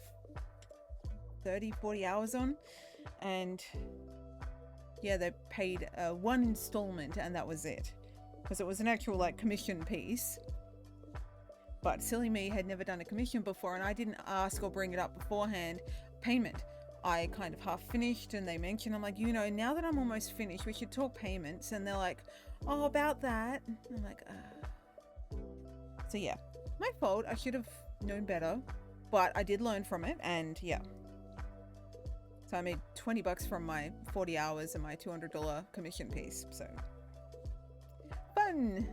Speaker 1: 30, 40 hours on. And yeah, they paid 1 installment and that was it. Because it was an actual like commission piece. But silly me had never done a commission before, and I didn't ask or bring it up beforehand. Payment. I kind of half finished, and they mentioned, I'm like, you know, now that I'm almost finished, we should talk payments. And they're like, oh, about that. And I'm like, So yeah, my fault. I should have known better, but I did learn from it. And yeah, so I made $20 from my 40 hours and my $200 commission piece. So fun.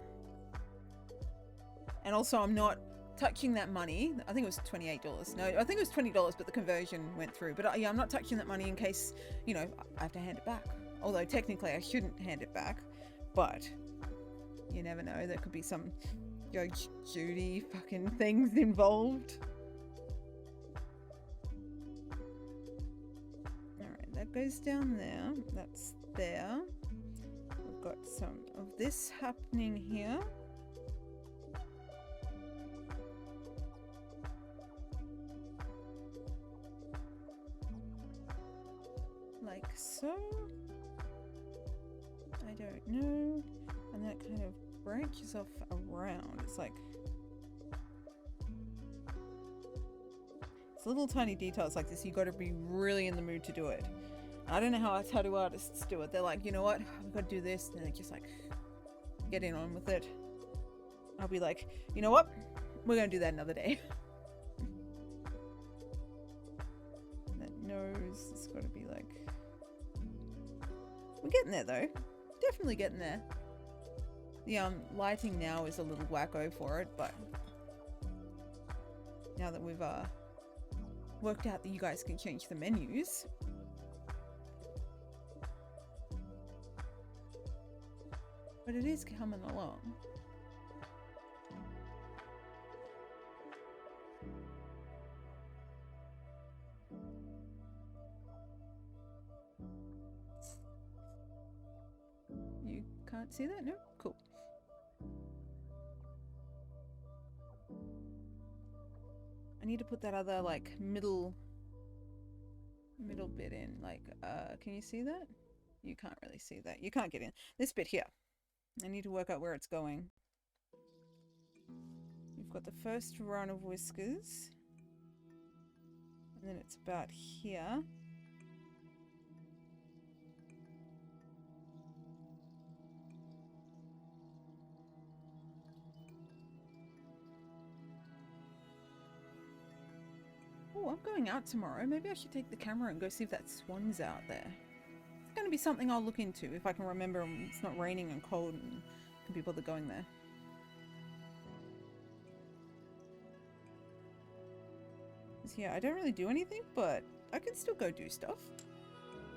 Speaker 1: And also I'm not touching that money. I think it was $28. No, I think it was $20, but the conversion went through. But yeah, I'm not touching that money in case, you know, I have to hand it back. Although technically I shouldn't hand it back, but you never know. There could be some Judge Judy fucking things involved. Alright, that goes down there. That's there. We've got some of this happening here. Like so. I don't know. And then it kind of branches off around. It's like, it's little tiny details like this. You got to be really in the mood to do it. I don't know how tattoo artists do it. They're like, you know what, we've got to do this, and they just like get in on with it. I'll be like, you know what, we're gonna do that another day. That nose has got to be like, we're getting there though. Definitely getting there. The lighting now is a little wacko for it, but now that we've worked out that you guys can change the menus, but it is coming along. see that? No? Cool. I need to put that other, like, middle bit in. Like, can you see that? You can't really see that. You can't get in. This bit here. I need to work out where it's going. You've got the first run of whiskers. And then it's about here. Oh, I'm going out tomorrow. Maybe I should take the camera and go see if that swan's out there. It's going to be something I'll look into if I can remember it's not raining and cold and can be bothered going there. Yeah, I don't really do anything, but I can still go do stuff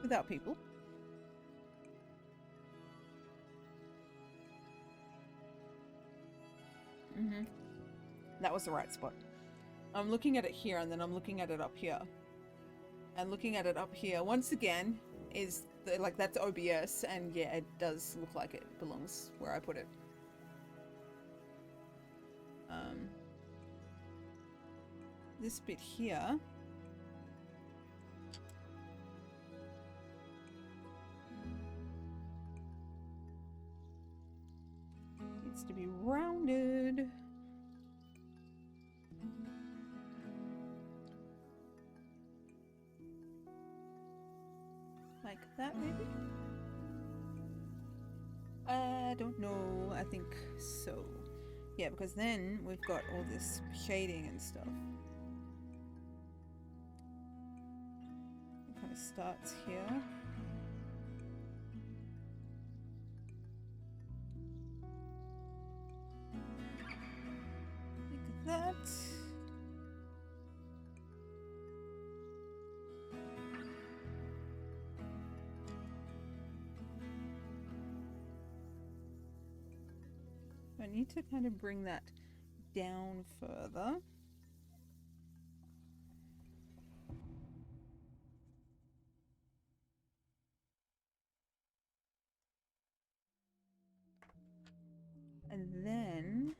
Speaker 1: without people. That was the right spot. I'm looking at it here and then I'm looking at it up here. And looking at it up here, once again, is like that's OBS, and yeah, it does look like it belongs where I put it. This bit here needs to be rounded. Like that, maybe? I don't know. I think so. Yeah, because then we've got all this shading and stuff. It kind of starts here. Like that. I need to kind of bring that down further. And then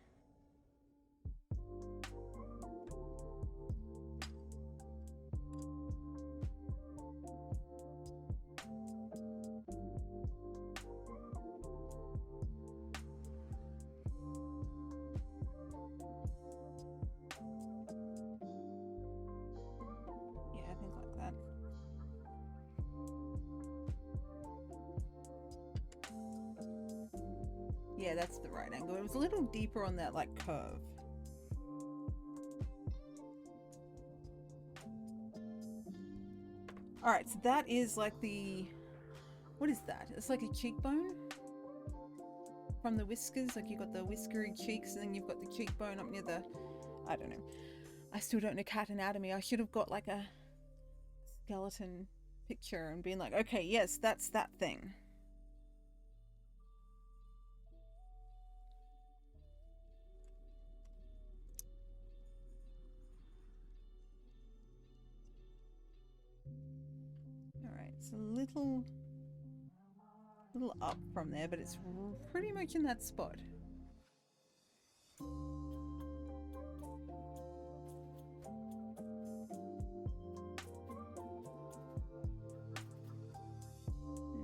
Speaker 1: yeah, that's the right angle. It was a little deeper on that, like, curve. Alright, so that is like the... What is that? It's like a cheekbone from the whiskers. Like, you've got the whiskery cheeks, and then you've got the cheekbone up near the... I don't know. I still don't know cat anatomy. I should have got, like, a skeleton picture and been like, okay, yes, that's that thing. It's a little up from there, but it's pretty much in that spot. And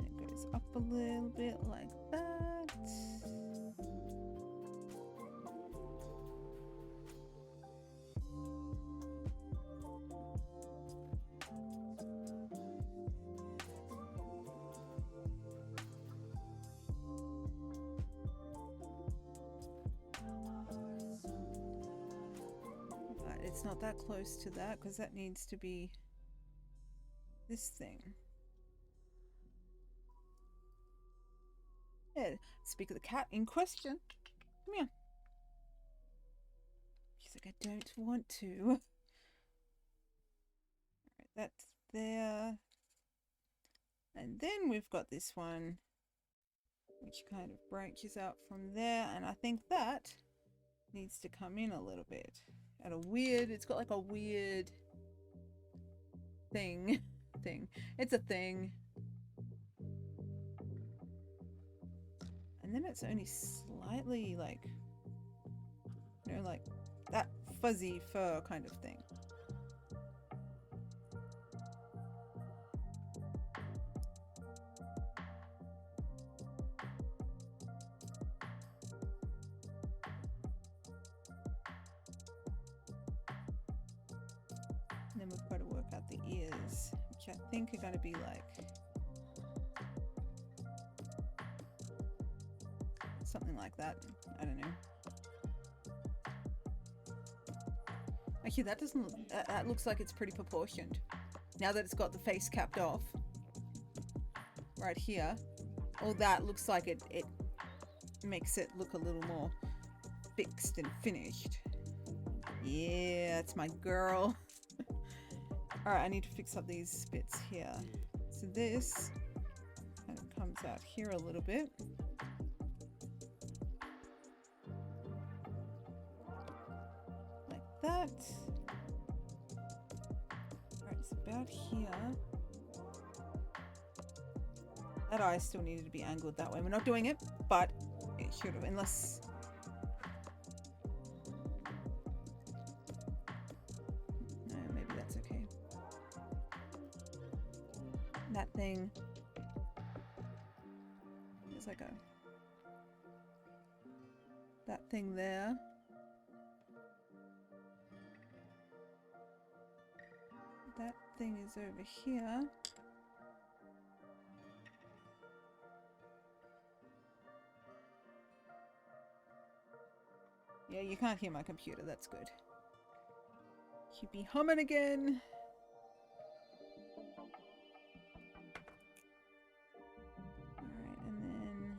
Speaker 1: it goes up a little bit like that. It's not that close to that because that needs to be this thing. Yeah, speak of the cat in question. Come here. She's like, I don't want to. Alright, that's there. And then we've got this one, which kind of branches out from there. And I think that needs to come in a little bit. At a weird, it's got like a weird thing. It's a thing. And then it's only slightly like, you know, like that fuzzy fur kind of thing. And then we've got to work out the ears, which I think are going to be like something like that. I don't know. Actually, that doesn't. That looks like it's pretty proportioned. Now that it's got the face capped off, right here, all that looks like it makes it look a little more fixed and finished. Yeah, it's my girl. Alright, I need to fix up these bits here. So this kind of comes out here a little bit. Like that. Alright, it's about here. That eye still needed to be angled that way. We're not doing it, but it should have, unless... No, maybe that's okay. That thing. There's like a... that thing there. That thing is over here. Yeah, you can't hear my computer. That's good. Keep me humming again. Alright, and then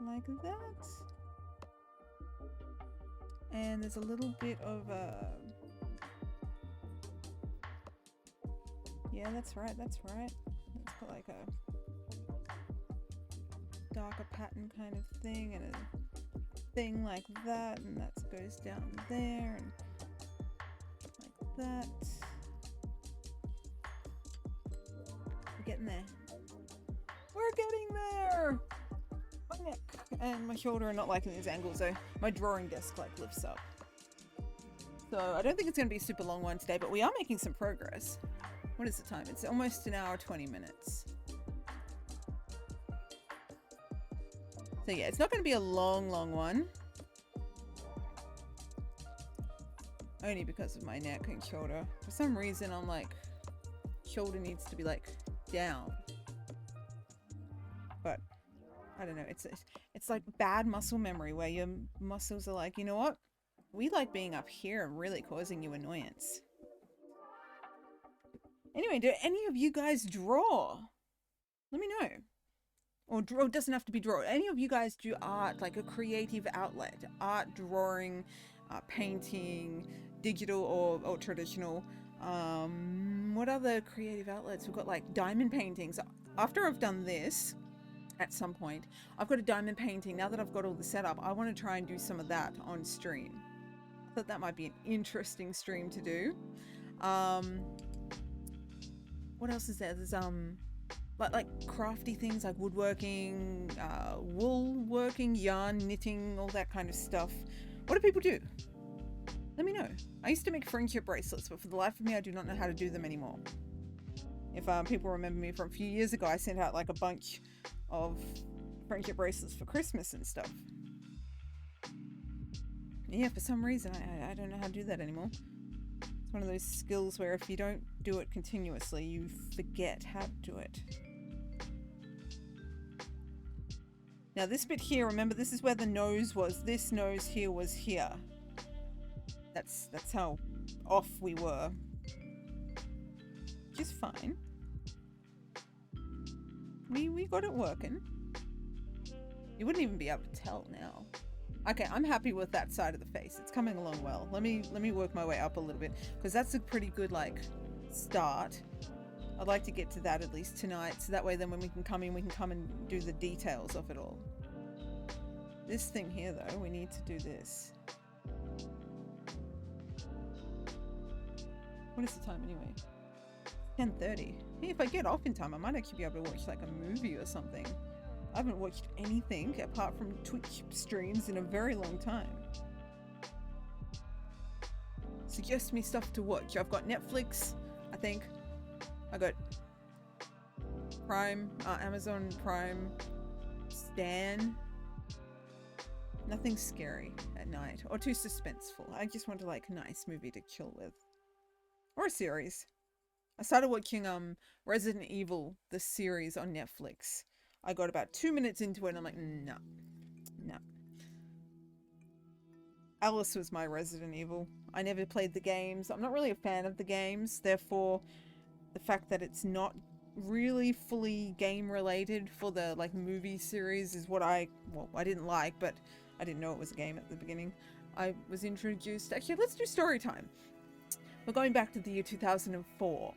Speaker 1: like that. And there's a little bit of yeah, that's right, that's right. Let's put like a darker pattern kind of thing and a thing like that, and that goes down there and like that. We're getting there. We're getting there! My neck and my shoulder are not liking these angles though. My drawing desk like lifts up. So I don't think it's going to be a super long one today, but we are making some progress. What is the time? It's almost an hour, 20 minutes. So yeah, it's not going to be a long one. Only because of my neck and shoulder. For some reason, I'm like, shoulder needs to be like down. But I don't know. It's like bad muscle memory where your muscles are like, you know what? We like being up here and really causing you annoyance. Anyway, do any of you guys draw? Let me know. Or draw, it doesn't have to be draw. Any of you guys do art, like a creative outlet? Art, drawing, painting, digital or traditional. What other creative outlets? We've got like diamond paintings. After I've done this, at some point, I've got a diamond painting. Now that I've got all the setup, I want to try and do some of that on stream. I thought that might be an interesting stream to do. What else is there? There's like crafty things like woodworking, wool working, yarn, knitting, all that kind of stuff. What do people do? Let me know. I used to make friendship bracelets, but for the life of me, I do not know how to do them anymore. If people remember me from a few years ago, I sent out like a bunch of friendship bracelets for Christmas and stuff. Yeah, for some reason, I don't know how to do that anymore. It's one of those skills where if you don't do it continuously, you forget how to do it. Now this bit here, remember this is where the nose was. This nose here was here. That's how off we were. Which is fine. We got it working. You wouldn't even be able to tell now. Okay, I'm happy with that side of the face. It's coming along well. Let me work my way up a little bit because that's a pretty good like start. I'd like to get to that at least tonight, so that way then when we can come in, we can come and do the details of it all. This thing here though, we need to do this. What is the time anyway? 10:30. Hey, if I get off in time, I might actually be able to watch like a movie or something. I haven't watched anything apart from Twitch streams in a very long time. Suggest me stuff to watch. I've got Netflix, I think. I got Prime, Amazon Prime, Stan. Nothing scary at night or too suspenseful. I just want like a nice movie to chill with. Or a series. I started watching Resident Evil, the series on Netflix. I got about 2 minutes into it and I'm like, no. Alice was my Resident Evil. I never played the games. I'm not really a fan of the games. Therefore, the fact that it's not really fully game related for the like movie series is what I didn't like, but I didn't know it was a game at the beginning. I was introduced. Actually, let's do story time. We're going back to the year 2004,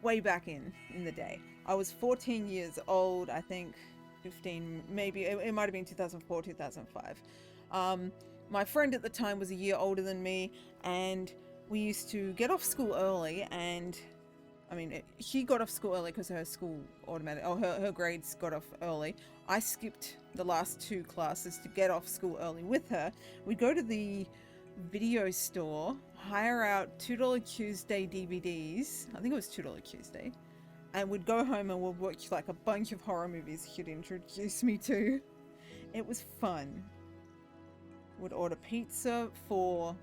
Speaker 1: way back in the day. I was 14 years old, I think, 15, maybe. It might have been 2004, 2005. My friend at the time was a year older than me, and we used to get off school early, and I mean, she got off school early because her school her grades got off early. I skipped the last 2 classes to get off school early with her. We'd go to the video store, hire out $2 Tuesday DVDs. I think it was $2 Tuesday. And we'd go home and we'd watch like a bunch of horror movies she'd introduced me to. It was fun. Would order pizza for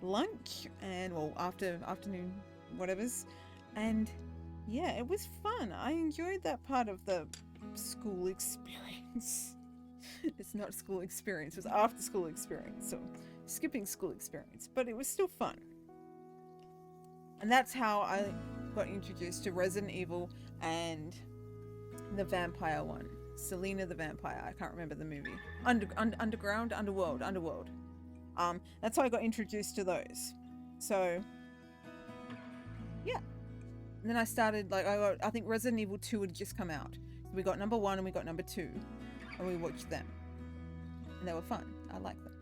Speaker 1: lunch and, well, afternoon whatevers. And yeah, it was fun. I enjoyed that part of the school experience. It's not school experience, it was after school experience. So skipping school experience, but it was still fun. And that's how I got introduced to Resident Evil and the vampire one. Selena the Vampire. I can't remember the movie. Underworld. That's how I got introduced to those. So yeah. And then I started, like, I think Resident Evil 2 had just come out. So we got number 1 and we got number 2. And we watched them. And they were fun. I like them.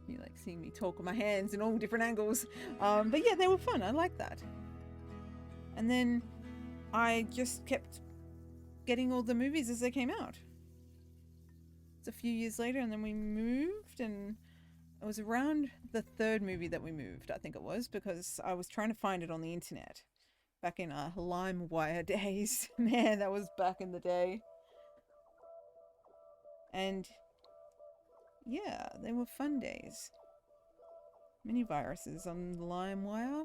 Speaker 1: You like seeing me talk with my hands in all different angles. But yeah, they were fun. I like that. And then I just kept getting all the movies as they came out. It's a few years later, and then we moved, and it was around the 3rd movie that we moved, I think it was, because I was trying to find it on the internet. Back in LimeWire days. Man, that was back in the day. And yeah, they were fun days. Many viruses on LimeWire.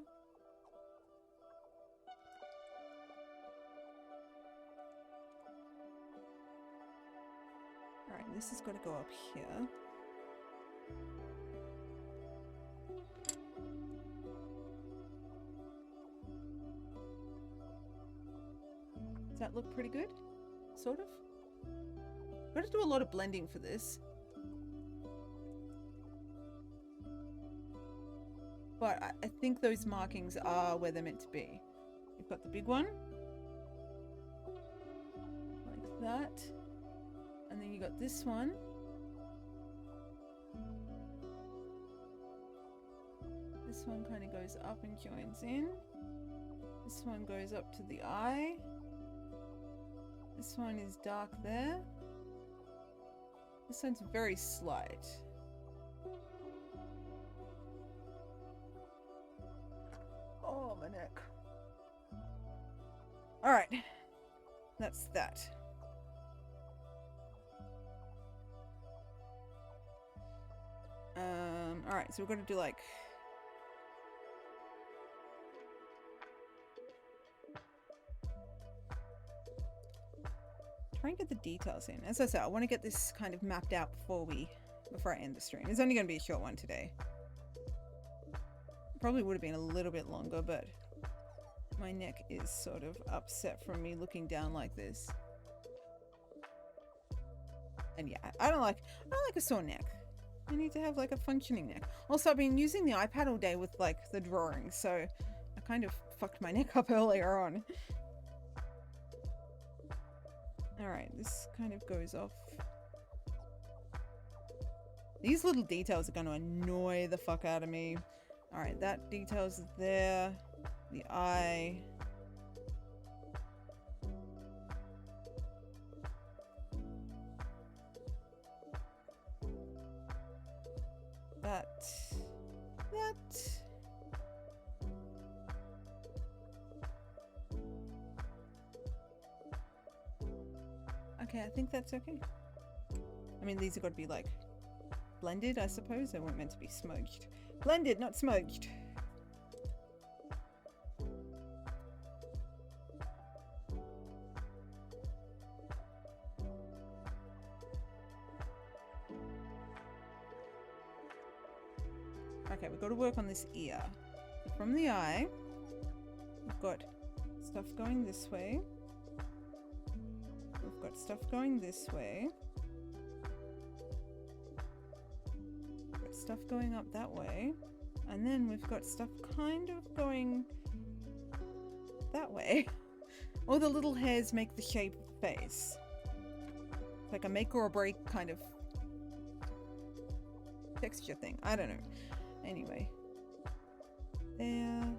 Speaker 1: Alright, this has got to go up here. Does that look pretty good? Sort of? Got to do a lot of blending for this. But I think those markings are where they're meant to be. You've got the big one. Like that. And then you got this one. This one kind of goes up and joins in. This one goes up to the eye. This one is dark there. This one's very slight. Oh, my neck. Alright. That's that. Alright, so we're going to do like... try and get the details in. As I said, I want to get this kind of mapped out before I end the stream. It's only going to be a short one today. Probably would have been a little bit longer, but my neck is sort of upset from me looking down like this. And yeah, I don't like a sore neck. I need to have like a functioning neck. Also, I've been using the iPad all day with like the drawing, so I kind of fucked my neck up earlier on. Alright, this kind of goes off. These little details are going to annoy the fuck out of me. Alright, that detail's there. The eye. that. Okay, I think that's okay. I mean, these have got to be like blended, I suppose. They weren't meant to be smoked. Blended, not smoked. Okay, we've got to work on this ear. From the eye, we've got stuff going this way. We've got stuff going this way. We've got stuff going up that way. And then we've got stuff kind of going that way. All the little hairs make the shape of the face. Like a make or break kind of texture thing. I don't know. Anyway. There.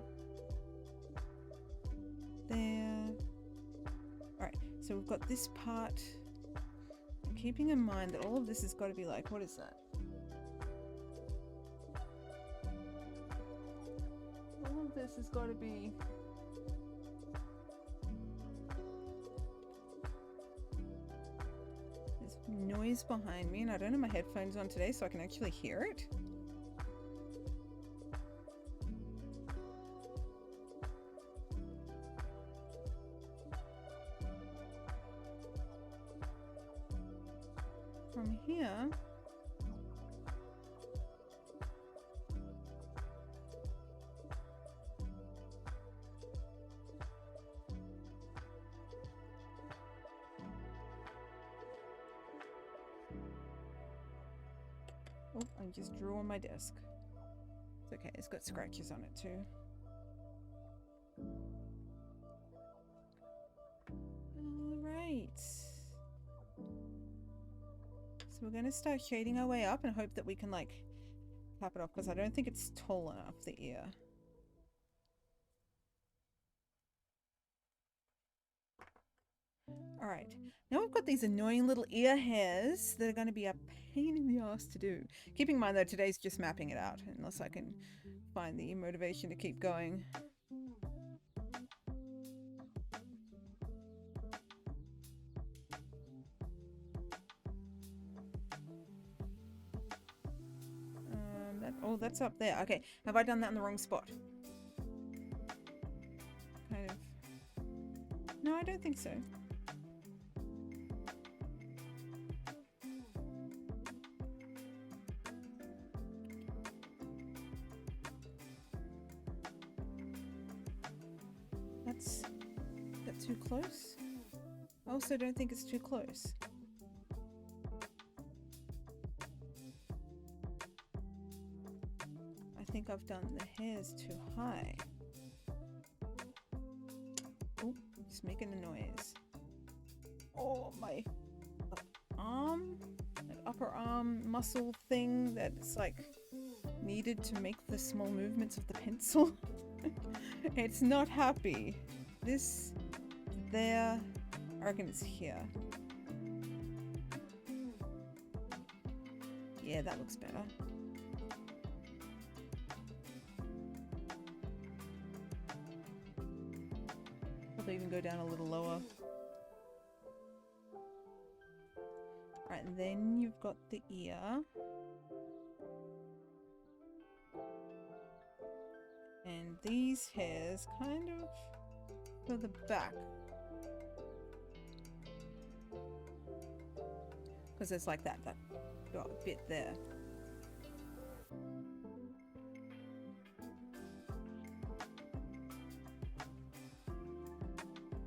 Speaker 1: Alright, so we've got this part. And keeping in mind that all of this has got to be like, what is that? All of this has got to be... There's noise behind me and I don't have my headphones on today so I can actually hear it. From here, oh, I just drew on my desk. It's okay, it's got scratches on it too. All right. So we're going to start shading our way up and hope that we can like cap it off because I don't think it's tall enough, the ear. Alright, now we've got these annoying little ear hairs that are going to be a pain in the ass to do. Keeping in mind though, today's just mapping it out unless I can find the motivation to keep going. Oh, that's up there. Okay, have I done that in the wrong spot? Kind of. No, I don't think so. Is that too close? I also don't think it's too close. I think I've done the hairs too high. Oh, it's making a noise. Oh, my arm, that upper arm muscle thing that's like needed to make the small movements of the pencil. It's not happy. This, there, I reckon it's here. Yeah, that looks better. Probably even go down a little lower. Alright, and then you've got the ear. And these hairs kind of for the back. Because it's like that got a bit there.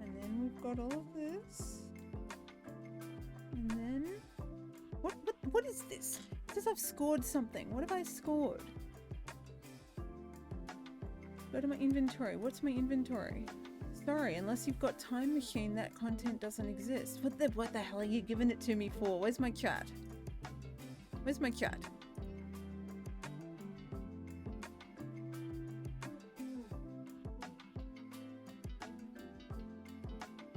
Speaker 1: And then we've got all of this. And then what is this? It says I've scored something. What have I scored? Go to my inventory. What's my inventory? Sorry, unless you've got Time Machine, that content doesn't exist. What the hell are you giving it to me for? Where's my chat? Where's my chat?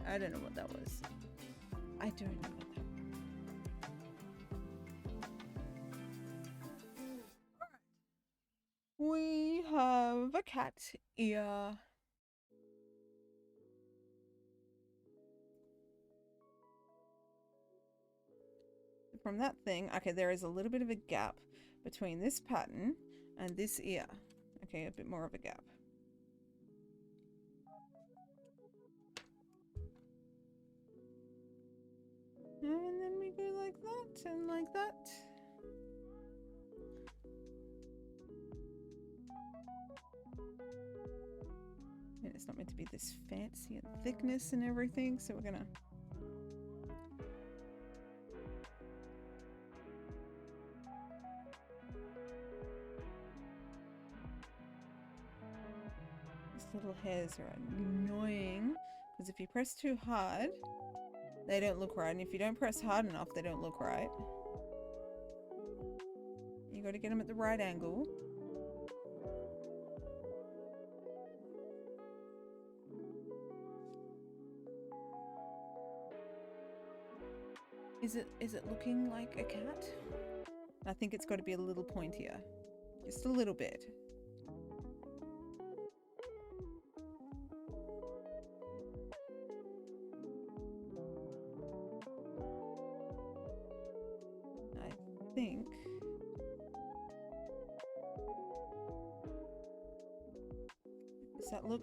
Speaker 1: I don't know what that was. I don't know what that was. cat ear. From that thing, okay, there is a little bit of a gap between this pattern and this ear. Okay, a bit more of a gap. And then we go like that and like that. And it's not meant to be this fancy and thickness and everything, so we're gonna these little hairs are annoying because if you press too hard, they don't look right, and if you don't press hard enough, they don't look right. You got to get them at the right angle. Is it looking like a cat? I think it's got to be a little pointier. Just a little bit. I think. Does that look?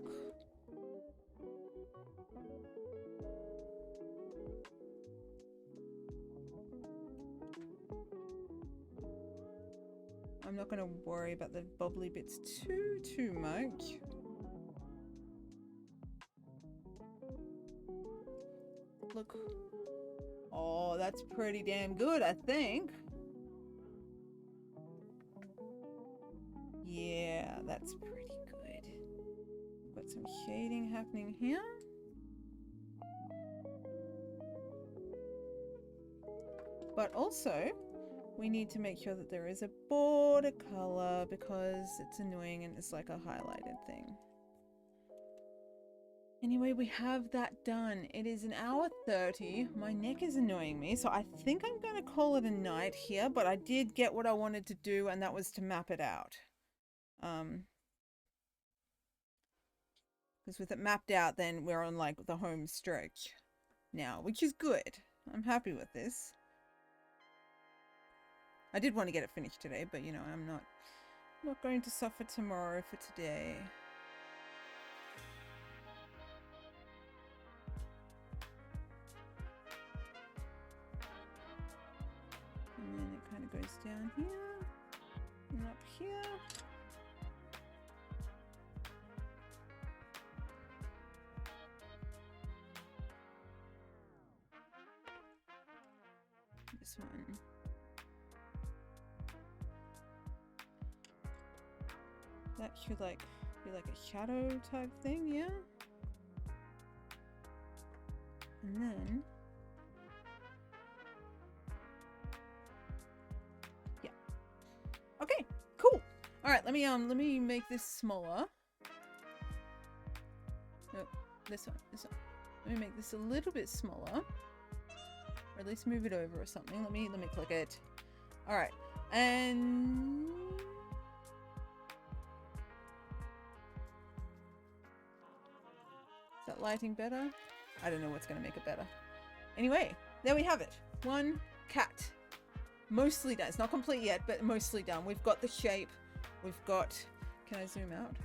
Speaker 1: I'm not going to worry about the bobbly bits too much. Look. Oh, that's pretty damn good, I think. Yeah, that's pretty good. Got some shading happening here. But also, we need to make sure that there is a border color because it's annoying and it's like a highlighted thing. Anyway, we have that done. It is 1:30. My neck is annoying me, so I think I'm going to call it a night here, but I did get what I wanted to do, and that was to map it out. Because with it mapped out, then we're on like the home stretch now, which is good. I'm happy with this. I did want to get it finished today, but you know, I'm not going to suffer tomorrow for today. And then it kind of goes down here and up here. This one. That should like be like a shadow type thing, yeah? And then yeah. Okay, cool. All right, let me make this smaller. Nope, this one. Let me make this a little bit smaller. Or at least move it over or something. Let me click it. All right. And is that lighting better? I don't know what's going to make it better. Anyway, there we have it. One cat. Mostly done. It's not complete yet, but mostly done. We've got the shape. We've got... Can I zoom out?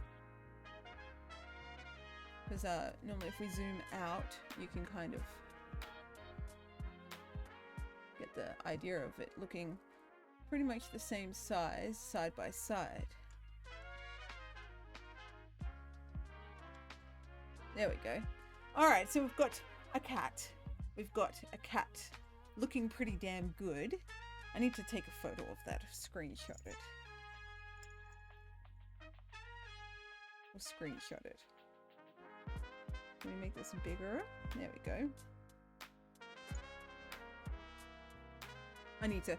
Speaker 1: Because normally if we zoom out, you can kind of get the idea of it looking pretty much the same size, side by side. There we go. Alright, so we've got a cat. We've got a cat looking pretty damn good. I need to take a photo of that, screenshot it. Or screenshot it. Can we make this bigger? There we go. I need to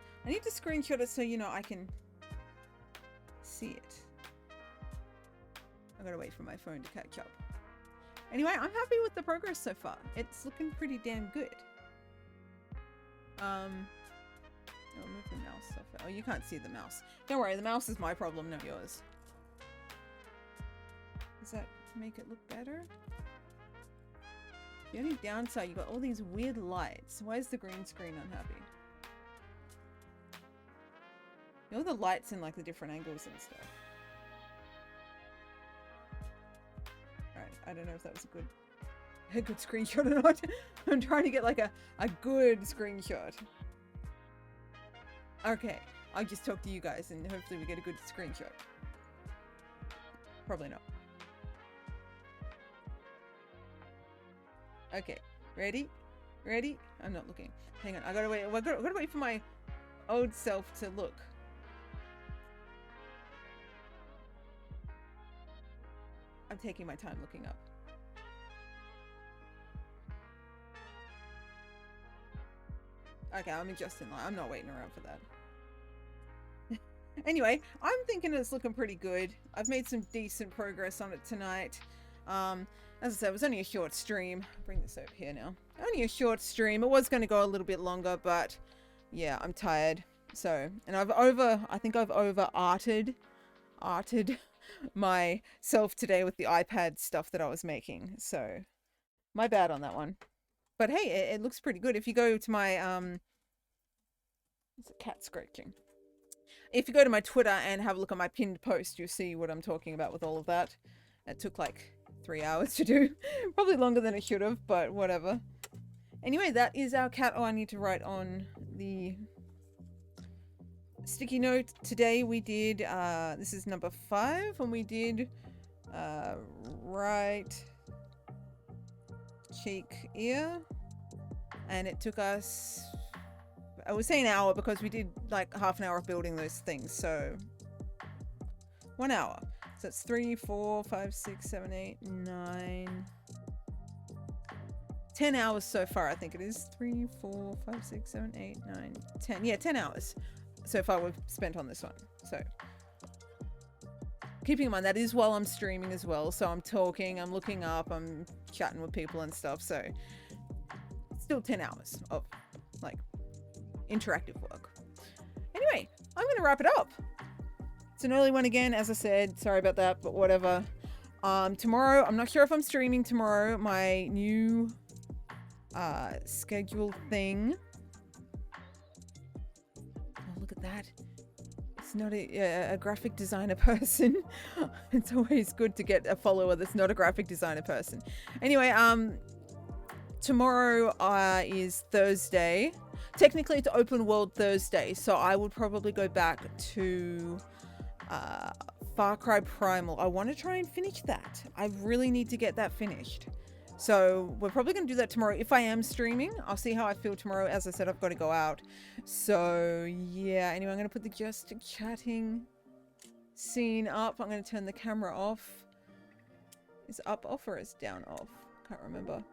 Speaker 1: screenshot it so you know I can see it. I gotta wait for my phone to catch up. Anyway, I'm happy with the progress so far. It's looking pretty damn good. I'll move the mouse off. Oh, you can't see the mouse. Don't worry, the mouse is my problem, not yours. Does that make it look better? The only downside, you got all these weird lights. Why is the green screen unhappy? All the lights in like the different angles and stuff. Alright, I don't know if that was a good screenshot or not. I'm trying to get like a good screenshot. Okay, I'll just talk to you guys and hopefully we get a good screenshot. Probably not. Okay, ready? Ready? I'm not looking. Hang on, I gotta wait for my old self to look. I'm taking my time looking up. Okay, I'm adjusting. I'm not waiting around for that. Anyway, I'm thinking it's looking pretty good. I've made some decent progress on it tonight. As I said, it was only a short stream. I'll bring this over here now. Only a short stream. It was going to go a little bit longer, but yeah, I'm tired. So, and I think I've arted myself today with the iPad stuff that I was making. So, my bad on that one. But hey, it looks pretty good. If you go to my, it's a cat scratching. If you go to my Twitter and have a look at my pinned post, you'll see what I'm talking about with all of that. It took like 3 hours to do. Probably longer than it should have, but whatever. Anyway, that is our cat. Oh, I need to write on the sticky note. Today we did, this is number 5, and we did right cheek ear. And it took us, I would say an hour because we did like half an hour of building those things. So 1 hour. So it's 3, 4, 5, 6, 7, 8, 9, 10 hours so far, I think it is. 3, 4, 5, 6, 7, 8, 9, 10. Yeah, 10 hours so far we've spent on this one. So keeping in mind that is while I'm streaming as well. So I'm talking, I'm looking up, I'm chatting with people and stuff. So still 10 hours of like interactive work. Anyway, I'm going to wrap it up. It's an early one again, as I said. Sorry about that, but whatever. Tomorrow, I'm not sure if I'm streaming tomorrow. My new schedule thing. Oh, look at that. It's not a graphic designer person. It's always good to get a follower that's not a graphic designer person. Anyway, tomorrow is Thursday. Technically, it's open world Thursday, so I would probably go back to Far Cry Primal. I want to try and finish that. I really need to get that finished. So we're probably going to do that tomorrow. If I am streaming, I'll see how I feel tomorrow. As I said, I've got to go out. So yeah, anyway, I'm going to put the just chatting scene up. I'm going to turn the camera off. Is it up off or is it down off? Can't remember.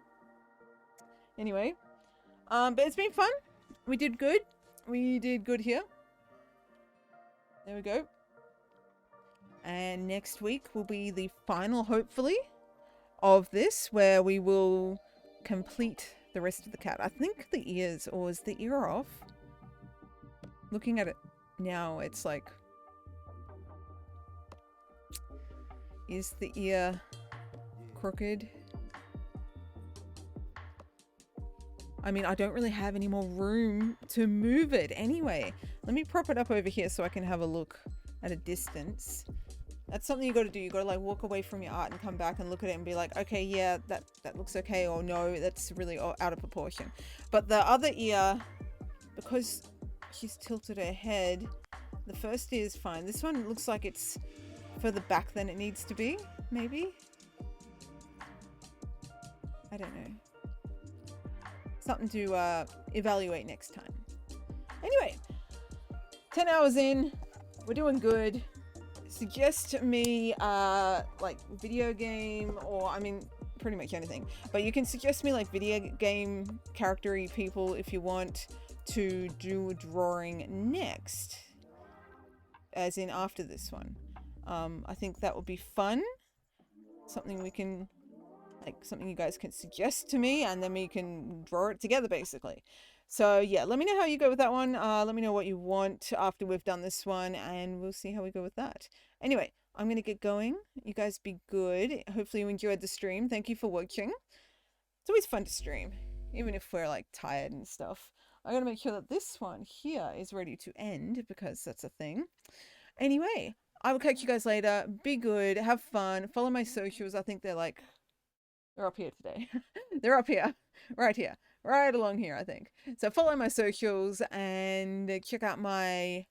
Speaker 1: Anyway, but it's been fun. We did good. We did good here. There we go. And next week will be the final, hopefully, of this, where we will complete the rest of the cat. I think the ears, or is the ear off? Looking at it now, it's like, is the ear crooked? I mean, I don't really have any more room to move it. Anyway, let me prop it up over here so I can have a look at a distance. That's something you got to do. You got to like walk away from your art and come back and look at it and be like, okay, yeah, that looks okay, or no, that's really out of proportion. But the other ear, because she's tilted her head, the first ear is fine. This one looks like it's further back than it needs to be, maybe? I don't know. Something to evaluate next time. Anyway, 10 hours in, we're doing good. Suggest me like video game, or I mean pretty much anything, but you can suggest me like video game character-y people if you want to do drawing next, as in after this one. I think that would be fun. Something we can, like something you guys can suggest to me, and then we can draw it together basically. So yeah, let me know how you go with that one. Let me know what you want after we've done this one, and we'll see how we go with that. Anyway, I'm gonna get going. You guys be good. Hopefully you enjoyed the stream. Thank you for watching. It's always fun to stream, even if we're like tired and stuff. I gotta make sure that this one here is ready to end because that's a thing. Anyway, I will catch you guys later. Be good, have fun, follow my socials. I think they're up here today. They're up here, right here, right along here, I think. So follow my socials and check out my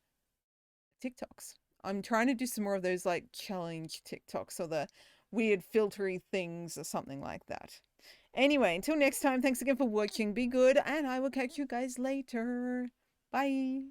Speaker 1: TikToks. I'm trying to do some more of those like challenge TikToks or the weird filtery things or something like that. Anyway, until next time, thanks again for watching. Be good, and I will catch you guys later. Bye.